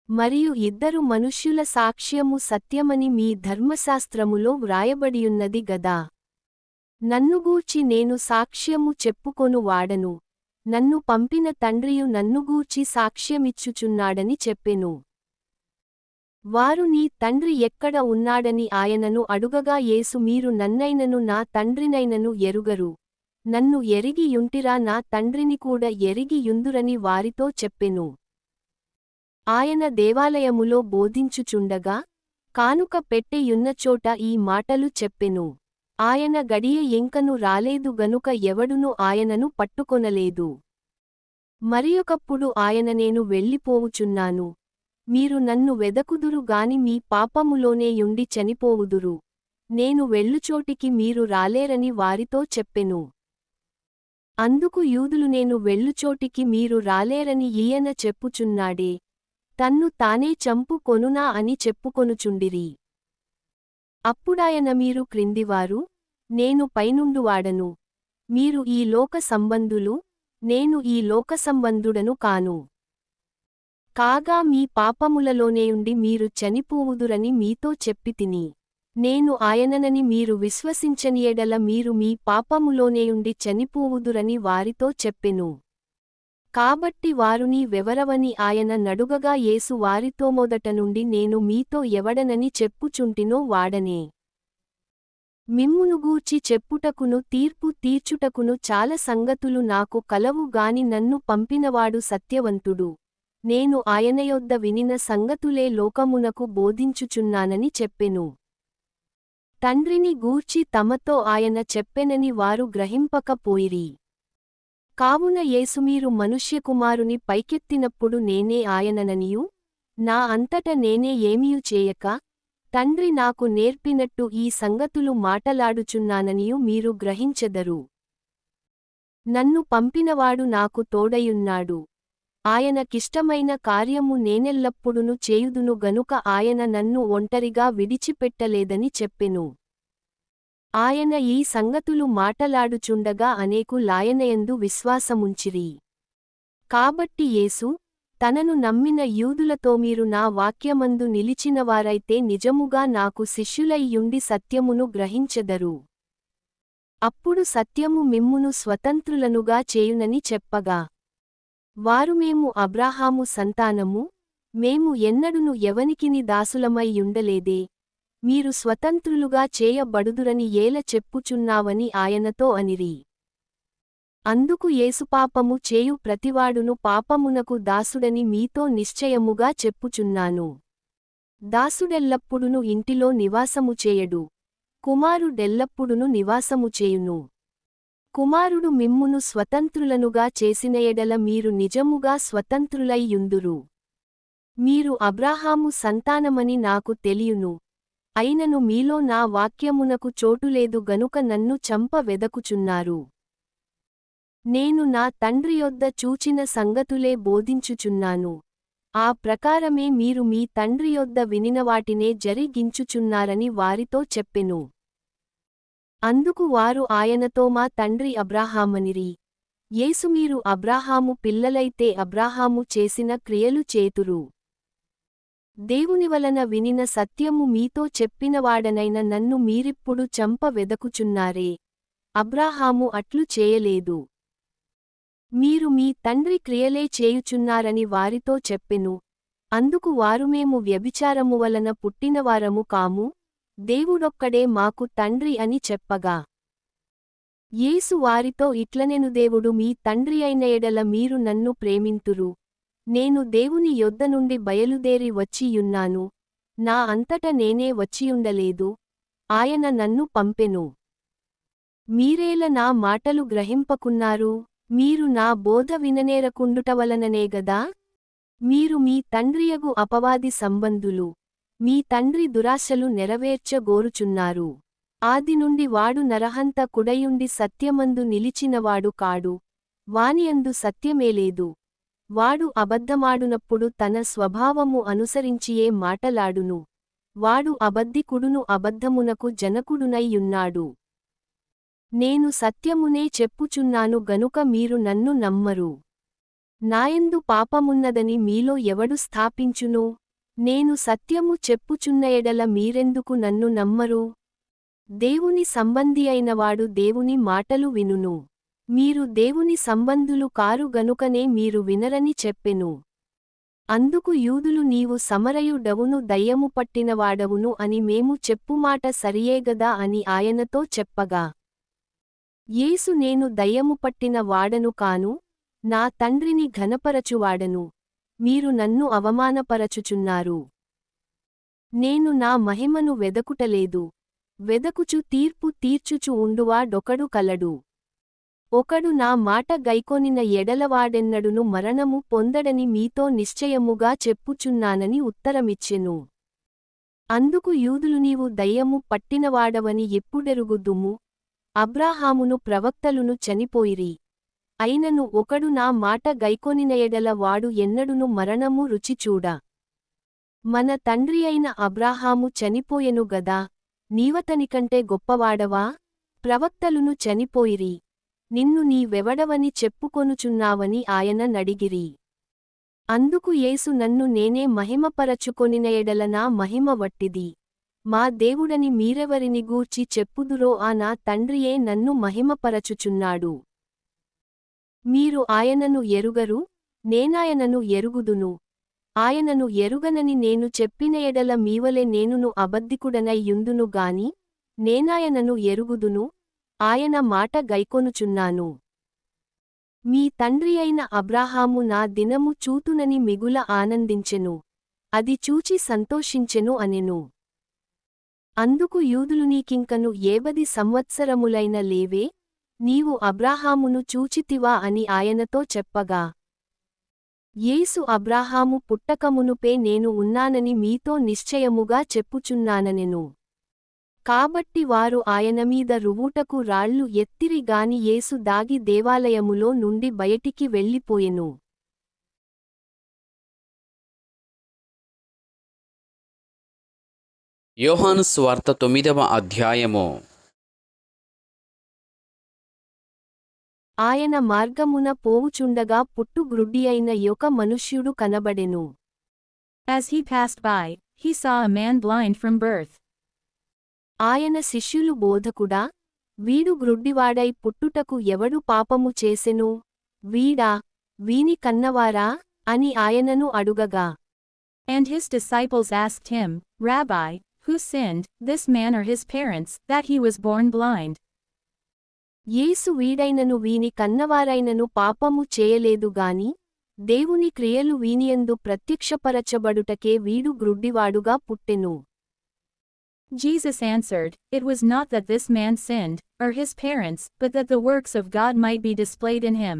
B: మరియు ఇద్దరు మనుష్యుల సాక్ష్యము సత్యమని మీ ధర్మశాస్త్రములో వ్రాయబడియున్నది గదా. నన్నుగూర్చి నేను సాక్ష్యము చెప్పుకొను వాడను, నన్ను పంపిన తండ్రియు నన్నుగూర్చి సాక్ష్యమిచ్చుచున్నాడని చెప్పెను. వారు నీ తండ్రి ఎక్కడ ఉన్నాడని ఆయనను అడుగగా యేసు మీరు నన్నైనను నా తండ్రినైనను ఎరుగరు, నన్ను ఎరిగి యుంటిరా నా తండ్రిని కూడా ఎరిగి యుందురని వారితో చెప్పెను. ఆయన దేవాలయములో బోధించుచుండగా, కానుక పెట్టె యున్నచోట ఈ మాటలు చెప్పెను. ఆయన గడియ ఇంకను రాలేదు గనుక ఎవడునూ ఆయనను పట్టుకొనలేదు. మరియొకప్పుడు ఆయన నేను వెళ్ళిపోవుచున్నాను, మీరు నన్ను వెదకుదురు గాని మీ పాపములోనే యుండి చనిపోవుదురు, నేను వెళ్ళుచోటికి మీరు రాలేరని వారితో చెప్పెను. అందుకు యూదులు నేను వెళ్ళుచోటికి మీరు రాలేరని ఈయన చెప్పుచున్నాడే, తన్ను తానే చంపు కొనునా అని చెప్పుకొనుచుండిరి. అప్పుడాయన మీరు క్రిందివారు, నేను పైనుండువాడను, మీరు ఈ లోక సంబంధులు, నేను ఈ లోక సంబంధుడను కాను. కాగా మీ పాపములలోనేయుండి మీరు చనిపోవుదురని మీతో చెప్పితిని. నేను ఆయననని మీరు విశ్వసించని యెడల మీరు మీ పాపములోనేయుండి చనిపోవుదురని వారితో చెప్పెను. కాబట్టి వారు నీవెవరవని ఆయన నడుగగా యేసు వారితో మొదట నుండి నేను మీతో ఎవడనని చెప్పుచుంటినో వాడనే. మిమ్మును గూర్చి చెప్పుటకును తీర్పు తీర్చుటకును చాలా సంగతులు నాకు కలవు గాని నన్ను పంపినవాడు సత్యవంతుడు, నేను ఆయన యొద్ద వినిన సంగతులే లోకమునకు బోధించుచున్నానని చెప్పెను. తండ్రిని గూర్చి తమతో ఆయన చెప్పెనని వారు గ్రహింపకపోయిరి. కావున యేసు మీరు మనుష్యకుమారుని పైకెత్తినప్పుడు నేనే ఆయనననియూ, నా అంతట నేనే ఏమియూ చేయక, తండ్రి నాకు నేర్పినట్టు ఈ సంగతులు మాటలాడుచున్నాననియూ మీరు గ్రహించెదరు. నన్ను పంపినవాడు నాకు తోడయున్నాడు. ఆయనకిష్టమైన కార్యము నేనెల్లప్పుడును చేయుదును గనుక ఆయన నన్ను ఒంటరిగా విడిచిపెట్టలేదని చెప్పెను. ఆయన ఈ సంగతులు మాటలాడుచుండగా అనేకులాయనయందు విశ్వాసముంచిరి. కాబట్టి యేసు తనను నమ్మిన యూదులతో మీరు నా వాక్యమందు నిలిచినవారైతే నిజముగా నాకు శిష్యులై యుండి సత్యమును గ్రహించెదరు. అప్పుడు సత్యము మిమ్మును స్వతంత్రులనుగా చేయునని చెప్పగా, వారు మేము అబ్రాహాము సంతానము, మేము ఎన్నడును ఎవనికిని దాసులమై యుండలేదే, మీరు స్వతంత్రులుగా చేయబడుదురని ఏల చెప్పుచున్నావని ఆయనతో అనిరి. అందుకు యేసు పాపము చేయు ప్రతివాడును పాపమునకు దాసుడని మీతో నిశ్చయముగా చెప్పుచున్నాను. దాసుడెల్లప్పుడును ఇంటిలో నివాసము చేయడు, కుమారుడెల్లప్పుడును నివాసము చేయును. కుమారుడు మిమ్మును స్వతంత్రులనుగా చేసిన ఎడల మీరు నిజముగా స్వతంత్రులై యుందురు. మీరు అబ్రాహాము సంతానమని నాకు తెలియును, అయినను మీలో నా వాక్యమునకు చోటులేదు గనుక నన్ను చంప వెదకుచున్నారు. నేను నా తండ్రి యొద్ద చూచిన సంగతులే బోధించుచున్నాను. ఆ ప్రకారమే మీరు మీ తండ్రి యొద్ద వినినవాటినే జరిగించుచున్నారని వారితో చెప్పెను. అందుకు వారు ఆయనతో మా తండ్రి అబ్రాహామనిరి. యేసు మీరు అబ్రాహాము పిల్లలైతే అబ్రాహాము చేసిన క్రియలు చేతురు. దేవునివలన వినిన సత్యము మీతో చెప్పినవాడనైన నన్ను మీరిప్పుడు చంప వెదకుచున్నారే, అబ్రాహాము అట్లు చేయలేదు. మీరు మీ తండ్రి క్రియలే చేయుచున్నారని వారితో చెప్పెను. అందుకు వారు మేము వ్యభిచారము వలన పుట్టినవారము కాము, దేవుడొక్కడే మాకు తండ్రి అని చెప్పగా, యేసు వారితో ఇట్లనెను దేవుడు మీ తండ్రి అయిన ఎడల మీరు నన్ను ప్రేమింతురు. నేను దేవుని యొద్ద నుండి బయలుదేరి వచ్చియున్నాను, నా అంతట నేనే వచ్చియుండలేదు, ఆయన నన్ను పంపెను. మీరేల నా మాటలు గ్రహింపకున్నారు, మీరు నా బోధ విననేరకుండుటవలననేగదా? మీరు మీ తండ్రియగు అపవాది సంబంధులు, మీ తండ్రి దురాశలు నెరవేర్చగోరుచున్నారు. ఆదినుండి వాడు నరహంత కుడయుండి సత్యమందు నిలిచినవాడు కాడు, వానియందు సత్యమేలేదు. వాడు అబద్ధమాడునప్పుడు తన స్వభావము అనుసరించియే మాటలాడును, వాడు అబద్ధికుడును అబద్ధమునకు జనకుడునై యున్నాడు. నేను సత్యమునే చెప్పుచున్నాను గనుక మీరు నన్ను నమ్మరు. నాయందు పాపమున్నదని మీలో ఎవడు స్థాపించును? నేను సత్యము చెప్పుచున్న ఎడల మీరెందుకు నన్ను నమ్మరు? దేవుని సంబంధియైనవాడు దేవుని మాటలు వినును. మీరు దేవుని సంబంధులు కారు గనుకనే మీరు వినరని చెప్పెను. అందుకు యూదులు నీవు సమరయుడవును దయ్యము పట్టినవాడవును అని మేము చెప్పుమాట సరియేగదా అని ఆయనతో చెప్పగా, యేసు నేను దయ్యము పట్టిన వాడను కాను, నా తండ్రిని ఘనపరచువాడను, మీరు నన్ను అవమానపరచుచున్నారు. నేను నా మహిమను వెదకుటలేదు, వెదకుచు తీర్పు తీర్చుచు ఉండువాడొకడు కలడు. ఒకడు నా మాట గైకొనిన ఎడలవాడెన్నడును మరణము పొందడని మీతో నిశ్చయముగా చెప్పుచున్నానని ఉత్తరమిచ్చెను. అందుకు యూదులు నీవు దయ్యము పట్టినవాడవని ఎప్పుడెరుగుదుము? అబ్రాహామును ప్రవక్తలును చనిపోయిరి. అయినను ఒకడు నా మాట గైకొనిన ఎడల వాడు ఎన్నడును మరణము రుచిచూడ. మన తండ్రి అయిన అబ్రాహాము చనిపోయెను గదా, నీవతనికంటే గొప్పవాడవా? ప్రవక్తలును చనిపోయిరి, నిన్ను నీవెవడవని చెప్పుకొనుచున్నావని ఆయన నడిగిరి. అందుకు యేసు నన్ను నేనే మహిమపరచుకొనిన ఎడల నా మహిమ వట్టిది. మా దేవుడని మీరెవరిని గూర్చి చెప్పుదురో ఆ నా తండ్రియే నన్ను మహిమపరచుచున్నాడు. మీరు ఆయనను ఎరుగరు, నేనాయనను ఎరుగుదును. ఆయనను ఎరుగనని నేను చెప్పిన ఎడల మీవలె నేనును అబద్ధికుడనై యుందును గాని, నేనాయనను ఎరుగుదును, ఆయన మాట గైకొనుచున్నాను. మీ తండ్రి అయిన అబ్రాహాము నా దినము చూతునని మిగుల ఆనందించెను, అది చూచి సంతోషించెను అనెను. అందుకు యూదులు నీకింకను 70 సంవత్సరములైన లేవే, నీవు అబ్రాహామును చూచితివా అని ఆయనతో చెప్పగా, యేసు అబ్రాహాము పుట్టకమునుపే నేను ఉన్నానని మీతో నిశ్చయముగా చెప్పుచున్నాననెను. కాబట్టి వారు ఆయన మీద రువుటకు రాళ్లు ఎత్తిరి గాని యేసు దాగి దేవాలయములో నుండి బయటికి వెళ్ళిపోయెను.
A: యోహాను సువార్త 9వ అధ్యాయము.
B: ఆయన మార్గమున పోవుచుండగా పుట్టుగ్రుడ్డియైన యొక మనుష్యుడు కనబడెను.
C: As he passed by, he saw a man blind from birth.
B: ఆయన శిష్యులు బోధకుడా, వీడు గ్రుడ్డివాడై పుట్టుటకు ఎవడు పాపము చేసెను, వీడా, వీని కన్నవారా అని ఆయనను అడుగగా,
C: And his disciples asked him, Rabbi, who sinned, this man or his parents, that he was born blind?
B: యేసు వీడైనను వీని కన్నవారైనను పాపము చేయలేదుగాని, దేవుని క్రియలు వీనియందు ప్రత్యక్షపరచబడుటకే వీడు గ్రుడ్డివాడుగా పుట్టెను.
C: Jesus answered, It was not that this man sinned, or his parents, but that the works of God might be displayed in him.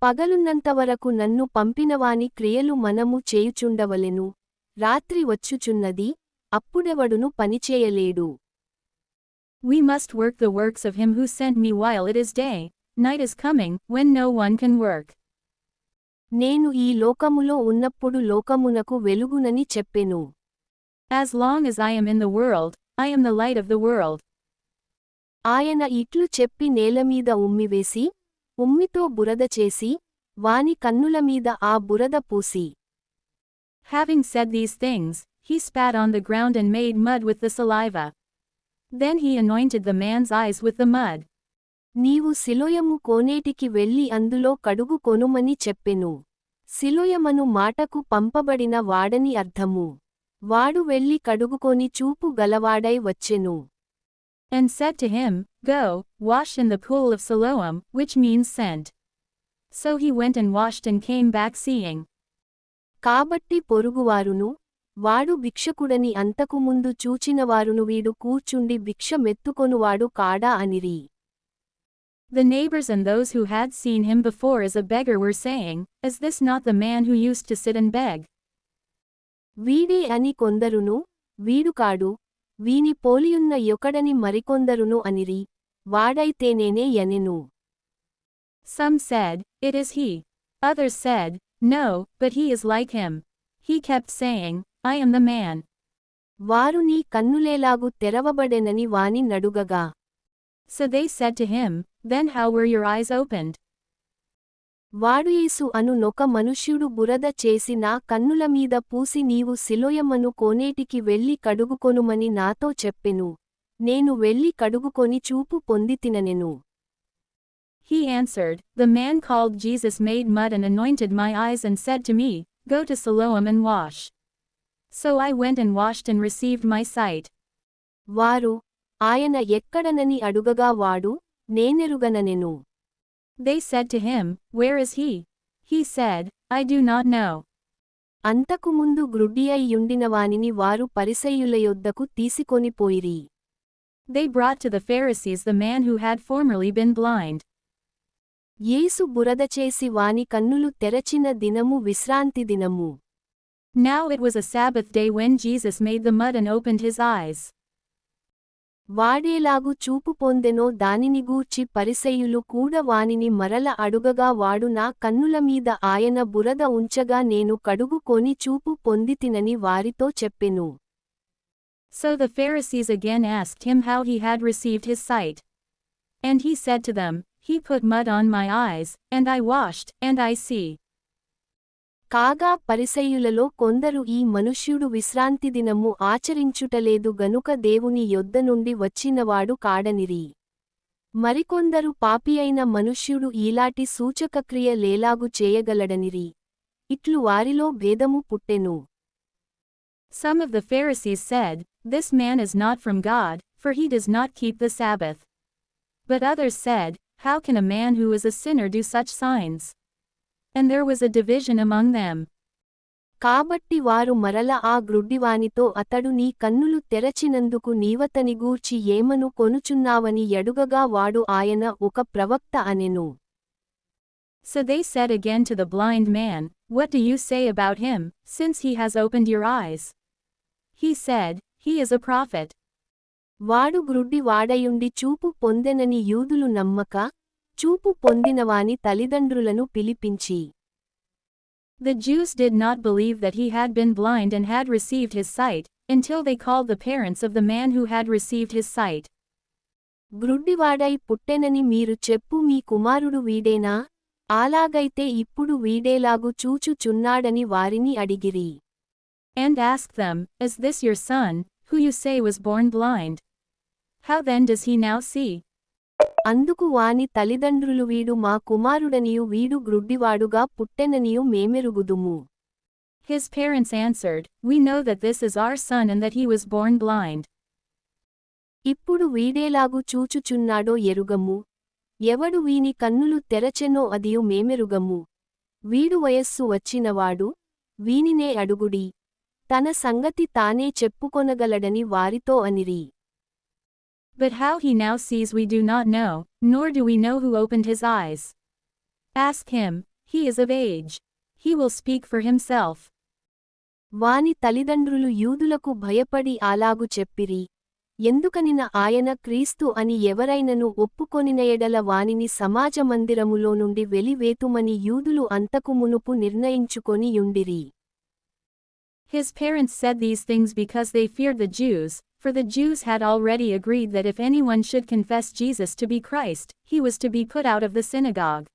B: పగలున్నంతవరకు నన్ను పంపినవాని క్రియలు మనము చేయుచుండవలెను, రాత్రి వచ్చుచున్నది, అప్పుడెవడును పనిచేయలేడు.
C: We must work the works of him who sent me while it is day. Night is coming, when no one can work.
B: నేను ఈ లోకములో ఉన్నప్పుడు లోకమునకు వెలుగునని చెప్పెను.
C: As long as I am in the world, I am the light of the world.
B: ఆయన ఇట్లు చెప్పి నేలమీద ఉమ్మివేసి, ఉమ్మితో బురద చేసి, వాని కన్నులమీద ఆ బురద పూసి.
C: Having said these things, he spat on the ground and made mud with the saliva. Then he anointed the man's eyes with the mud.
B: నీవు సిలోయము కోనేటికి వెళ్ళి అందులో కడుగు కొనుమని చెప్పెను. సిలోయమను మాటకు పంపబడిన వాడని అర్థము. వాడు వెళ్ళి కడుగుకొని చూపు గలవాడై వచ్చెను.
C: And said to him, Go, wash in the pool of Siloam, which means sent. So he went and washed and came back seeing.
B: కాబట్టి పొరుగువారును, వాడు భిక్షకుడని అంతకుముందు చూచినవారును వీడు కూర్చుండి భిక్ష మెత్తుకొనువాడు కాడా అనిరి.
C: The neighbors and those who had seen him before as a beggar were saying, Is this not the man who used to sit and beg?
B: వీడే అని కొందరును, వీడు కాడు, వీని పోలియున్న యొకడని మరికొందరును అనిరి, వాడైతేనేనే యనెను.
C: Some said, It is he. Others said, No, but he is like him. He kept saying, I am the man.
B: వారు నీ కన్నులేలాగు తెరవబడెనని వాని నడుగగా.
C: So they said to him, Then how were your eyes opened?
B: వాడు యేసు అను నొక మనుష్యుడు బురద చేసి నా కన్నులమీద పూసి నీవు సిలోయమను కోనేటికి వెళ్ళి కడుగుకొనుమని నాతో చెప్పెను, నేను వెళ్ళి కడుగుకొని చూపు పొందితిననెను.
C: He answered, The man called Jesus made mud and anointed my eyes and said to me, Go to Siloam and wash. So I went and washed and received my sight.
B: వారు, ఆయన ఎక్కడనని అడుగగా వాడు, నేనెరుగననెను.
C: They said to him, Where is he? He said, I do not know.
B: అంతకుముందు గ్రుడ్డియై యుండిన వానిని వారు పరిసయ్యుల యొద్దకు తీసుకొని పోయిరి.
C: They brought to the Pharisees the man who had formerly been blind.
B: యేసు బురద చేసి వాని కన్నులు తెరచిన దినము విశ్రాంతి దినము.
C: Now it was a Sabbath day when Jesus made the mud and opened his eyes.
B: వాడేలాగు చూపు పొందెనో దానిని గూర్చి పరిసయ్యులు కూడా వానిని మరల అడుగగా వాడు నా కన్నులమీద ఆయన బురద ఉంచగా నేను కడుగుకొని చూపు పొందితినని వారితో చెప్పెను.
C: So the Pharisees again asked him how he had received his sight. And he said to them, He put mud on my eyes, and I washed, and I see.
B: కాగా పరిసయ్యులలో కొందరు ఈ మనుష్యుడు విశ్రాంతి దినము ఆచరించుటలేదు గనుక దేవుని యొద్ద నుండి వచ్చినవాడు కాడనిరి. మరికొందరు పాపియైన మనుష్యుడు ఈలాటి సూచకక్రియ లేలాగు చేయగలడనిరి. ఇట్లు వారిలో భేదము పుట్టెను.
C: Some of the Pharisees said, This man is not from God, for he does not keep the Sabbath. But others said, How can a man who is a sinner do such signs? And there was a division among them.
B: కాబట్టి వారు మరల ఆ గ్రుడ్డివానితో అతడు నీ కన్నులు తెరచినందుకు నీవతని గూర్చి ఏమను కొనుచున్నావని యడుగగా వాడు ఆయన ఒక ప్రవక్త అనెను.
C: So they said again to the blind man, What do you say about him, since he has opened your eyes? He said, He is a prophet.
B: వాడు గ్రుడ్డి వాడయుండి చూపు పొందెనని యూదులు నమ్మక, చూపు పొందినవాని తల్లిదండ్రులను పిలిపించి,
C: The Jews did not believe that he had been blind and had received his sight, until they called the parents of the man who had received his sight.
B: గ్రుడ్డివాడై పుట్టెనని మీరు చెప్పు మీ కుమారుడు వీడేనా? అలాగైతే ఇప్పుడు వీడేలాగు చూచుచున్నాడని వారిని అడిగిరి.
C: And asked them, Is this your son, who you say was born blind? How then does he now see?
B: అందుకు వాని తల్లిదండ్రులు వీడు మా కుమారుడనియు వీడు గ్రుడ్డివాడుగా పుట్టెననియు మేమెరుగుదుము.
C: His parents answered, We know that this is our son and that he was born blind.
B: ఇప్పుడు వీడేలాగు చూచుచున్నాడో ఎరుగము. ఎవడు వీని కన్నులు తెరచెనో అదియు మేమెరుగము. వీడు వయస్సు వచ్చినవాడు, వీనినే అడుగుడి. తన సంగతి తానే చెప్పుకొనగలడని వారితో అనిరి.
C: But how he now sees we do not know, nor do we know who opened his eyes. Ask him, he is of age. He will speak for himself.
B: వాని తల్లిదండ్రులు యూదులకు భయపడి అలాగు చెప్పిరి. ఎందుకనిన ఆయన క్రీస్తు అని ఎవరైనను ఒప్పుకొనిన ఎడల వానిని సమాజమందిరములో నుండి వెలివేతుమని యూదులు అంతకు మునుపు నిర్ణయించుకొని యుండిరి.
C: His parents said these things because they feared the Jews, for the Jews had already agreed that if anyone should confess Jesus to be Christ, he was to be put out of the synagogue.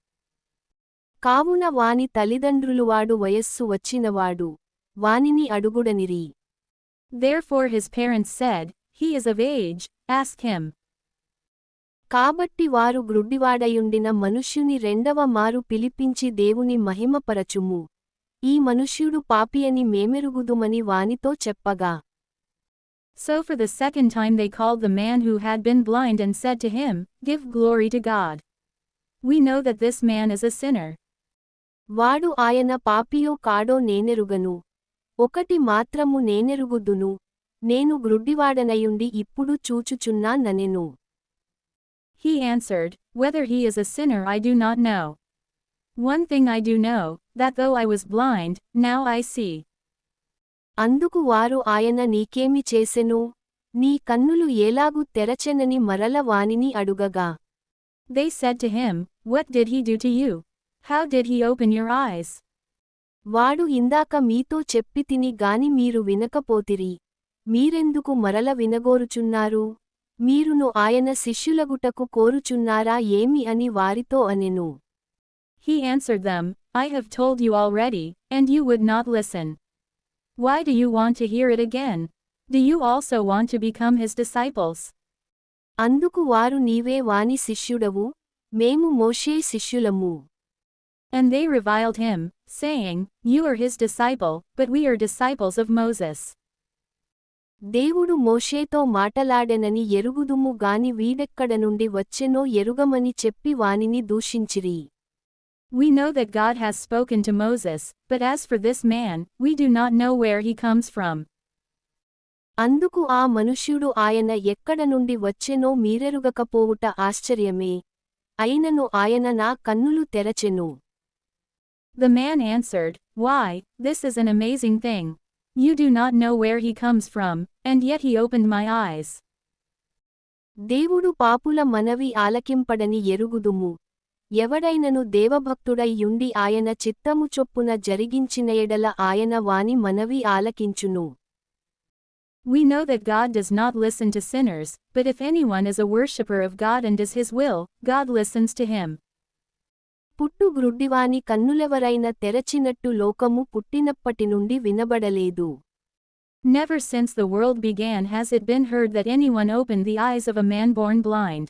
B: కావున వాని తల్లిదండ్రులు వాడు వయస్సు వచ్చినవాడు, వానిని అడుగుడనిరి.
C: Therefore his parents said, He is of age, ask him.
B: కాబట్టి వారు గ్రుడ్డివాడయుండిన మనుష్యుని రెండవ మారు పిలిపించి దేవుని మహిమపరచుము. ఈ మనుష్యుడు పాపియని మేమెరుగుదుమని వానితో చెప్పగా.
C: So for the second time they called the man who had been blind and said to him, Give glory to God. We know that this man is a sinner.
B: వాడు ఆయన పాపియో కాడో నేనెరుగను. ఒకటి మాత్రము నేనెరుగుదును, నేను గ్రుడ్డివాడనయుండి ఇప్పుడు చూచుచున్నానెను.
C: He answered, Whether he is a sinner I do not know. One thing I do know, that though I was blind, now I see.
B: అందుకు వారు ఆయన నీకేమి చేసెను? నీ కన్నులు ఏలాగు తెరచెనని మరల వానిని అడుగగా.
C: They said to him, What did he do to you? How did he open your eyes?
B: వాడు ఇందాక మీతో చెప్పితిని గాని మీరు వినకపోతిరి. మీరెందుకు మరల వినగోరుచున్నారు? మీరును ఆయన శిష్యులగుటకు కోరుచున్నారా ఏమి అని వారితో అనెను.
C: He answered them, I have told you already, and you would not listen. Why do you want to hear it again? Do you also want to become his disciples?
B: అందుకు వారు నీవే వాని శిష్యుడవు, మేము మోషే శిష్యులము.
C: And they reviled him, saying, You are his disciple, but we are disciples of Moses.
B: దేవుడు మోషేతో మాటలాడెనని ఎరుగుదుము గాని వీడెక్కడ నుండి వచ్చెనో ఎరుగమని చెప్పి వానిని దూషించిరి.
C: We know that God has spoken to Moses, but as for this man, we do not know where he comes from.
B: అందుకు ఆ మనుష్యుడు ఆయన ఎక్కడ నుండి వచ్చెనో మీరెరుగకపోవుట ఆశ్చర్యమే. అయినను ఆయన నా కన్నులు తెరచెను.
C: The man answered, Why, this is an amazing thing. You do not know where he comes from, and yet he opened my eyes.
B: దేవుడు పాపుల మనవి ఆలకింపడని ఎరుగుదుము. ఎవడైనను దేవభక్తుడై యుండి ఆయన చిత్తము చొప్పున జరిగించిన ఎడల ఆయన వాని మనవి ఆలకించును.
C: We know that God does not listen to sinners, but if anyone is a worshipper of God and does his will, God listens to him.
B: పుట్టు గ్రుడ్డివాని కన్నులెవరైన తెరచినట్టు లోకము పుట్టినప్పటి నుండి వినబడలేదు.
C: Never since the world began has it been heard that anyone opened the eyes of a man born blind.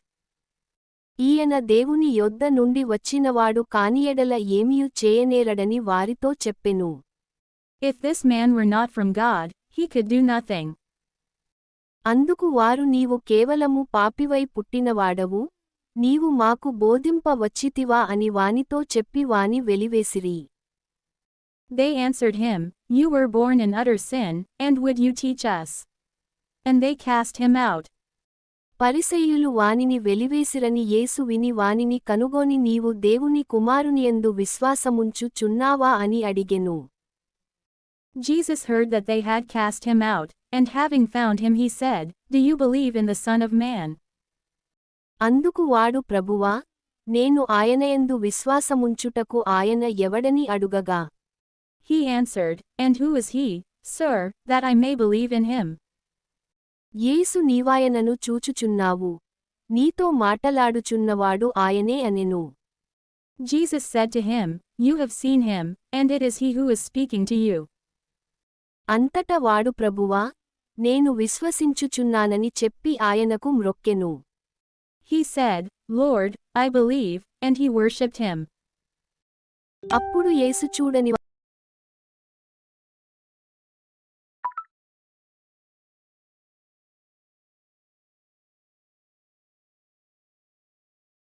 B: ఈయన దేవుని యొద్ద నుండి వచ్చినవాడు కానియెడల ఏమియు చేయనేరడని వారితో చెప్పెను.
C: If this man were not from God, he could do nothing.
B: అందుకు వారు నీవు కేవలము పాపివై పుట్టినవాడవు, నీవు మాకు బోధింప వచ్చితివా అని వానితో చెప్పి వాని వెలివేసిరి.
C: They answered him, You were born in utter sin, and would you teach us? And they cast him out.
B: పరిసయ్యులు వానిని వెలివేసిరని యేసు విని వానిని కనుగొని నీవు దేవుని కుమారునియందు విశ్వాసముంచు చున్నావా అని అడిగెను.
C: Jesus heard that they had cast him out, and having found him he said, Do you believe in the Son of Man?
B: అందుకు వాడు ప్రభువా, నేను ఆయనయందు విశ్వాసముంచుటకు ఆయన ఎవడని అడుగగా.
C: He answered, And who is he, sir, that I may believe in him?
B: యేసు నీవాయనను చూచుచున్నావు. నీతో మాటలాడుచున్నవాడు ఆయనే అనెను.
C: Jesus said to him, You have seen him, and it is he who is speaking to you.
B: అంతట వాడు ప్రభువా, నేను విశ్వసించుచున్నానని చెప్పి ఆయనకు మ్రొక్కెను.
C: He said, Lord, I believe, and he worshipped him.
B: అప్పుడు యేసు చూడని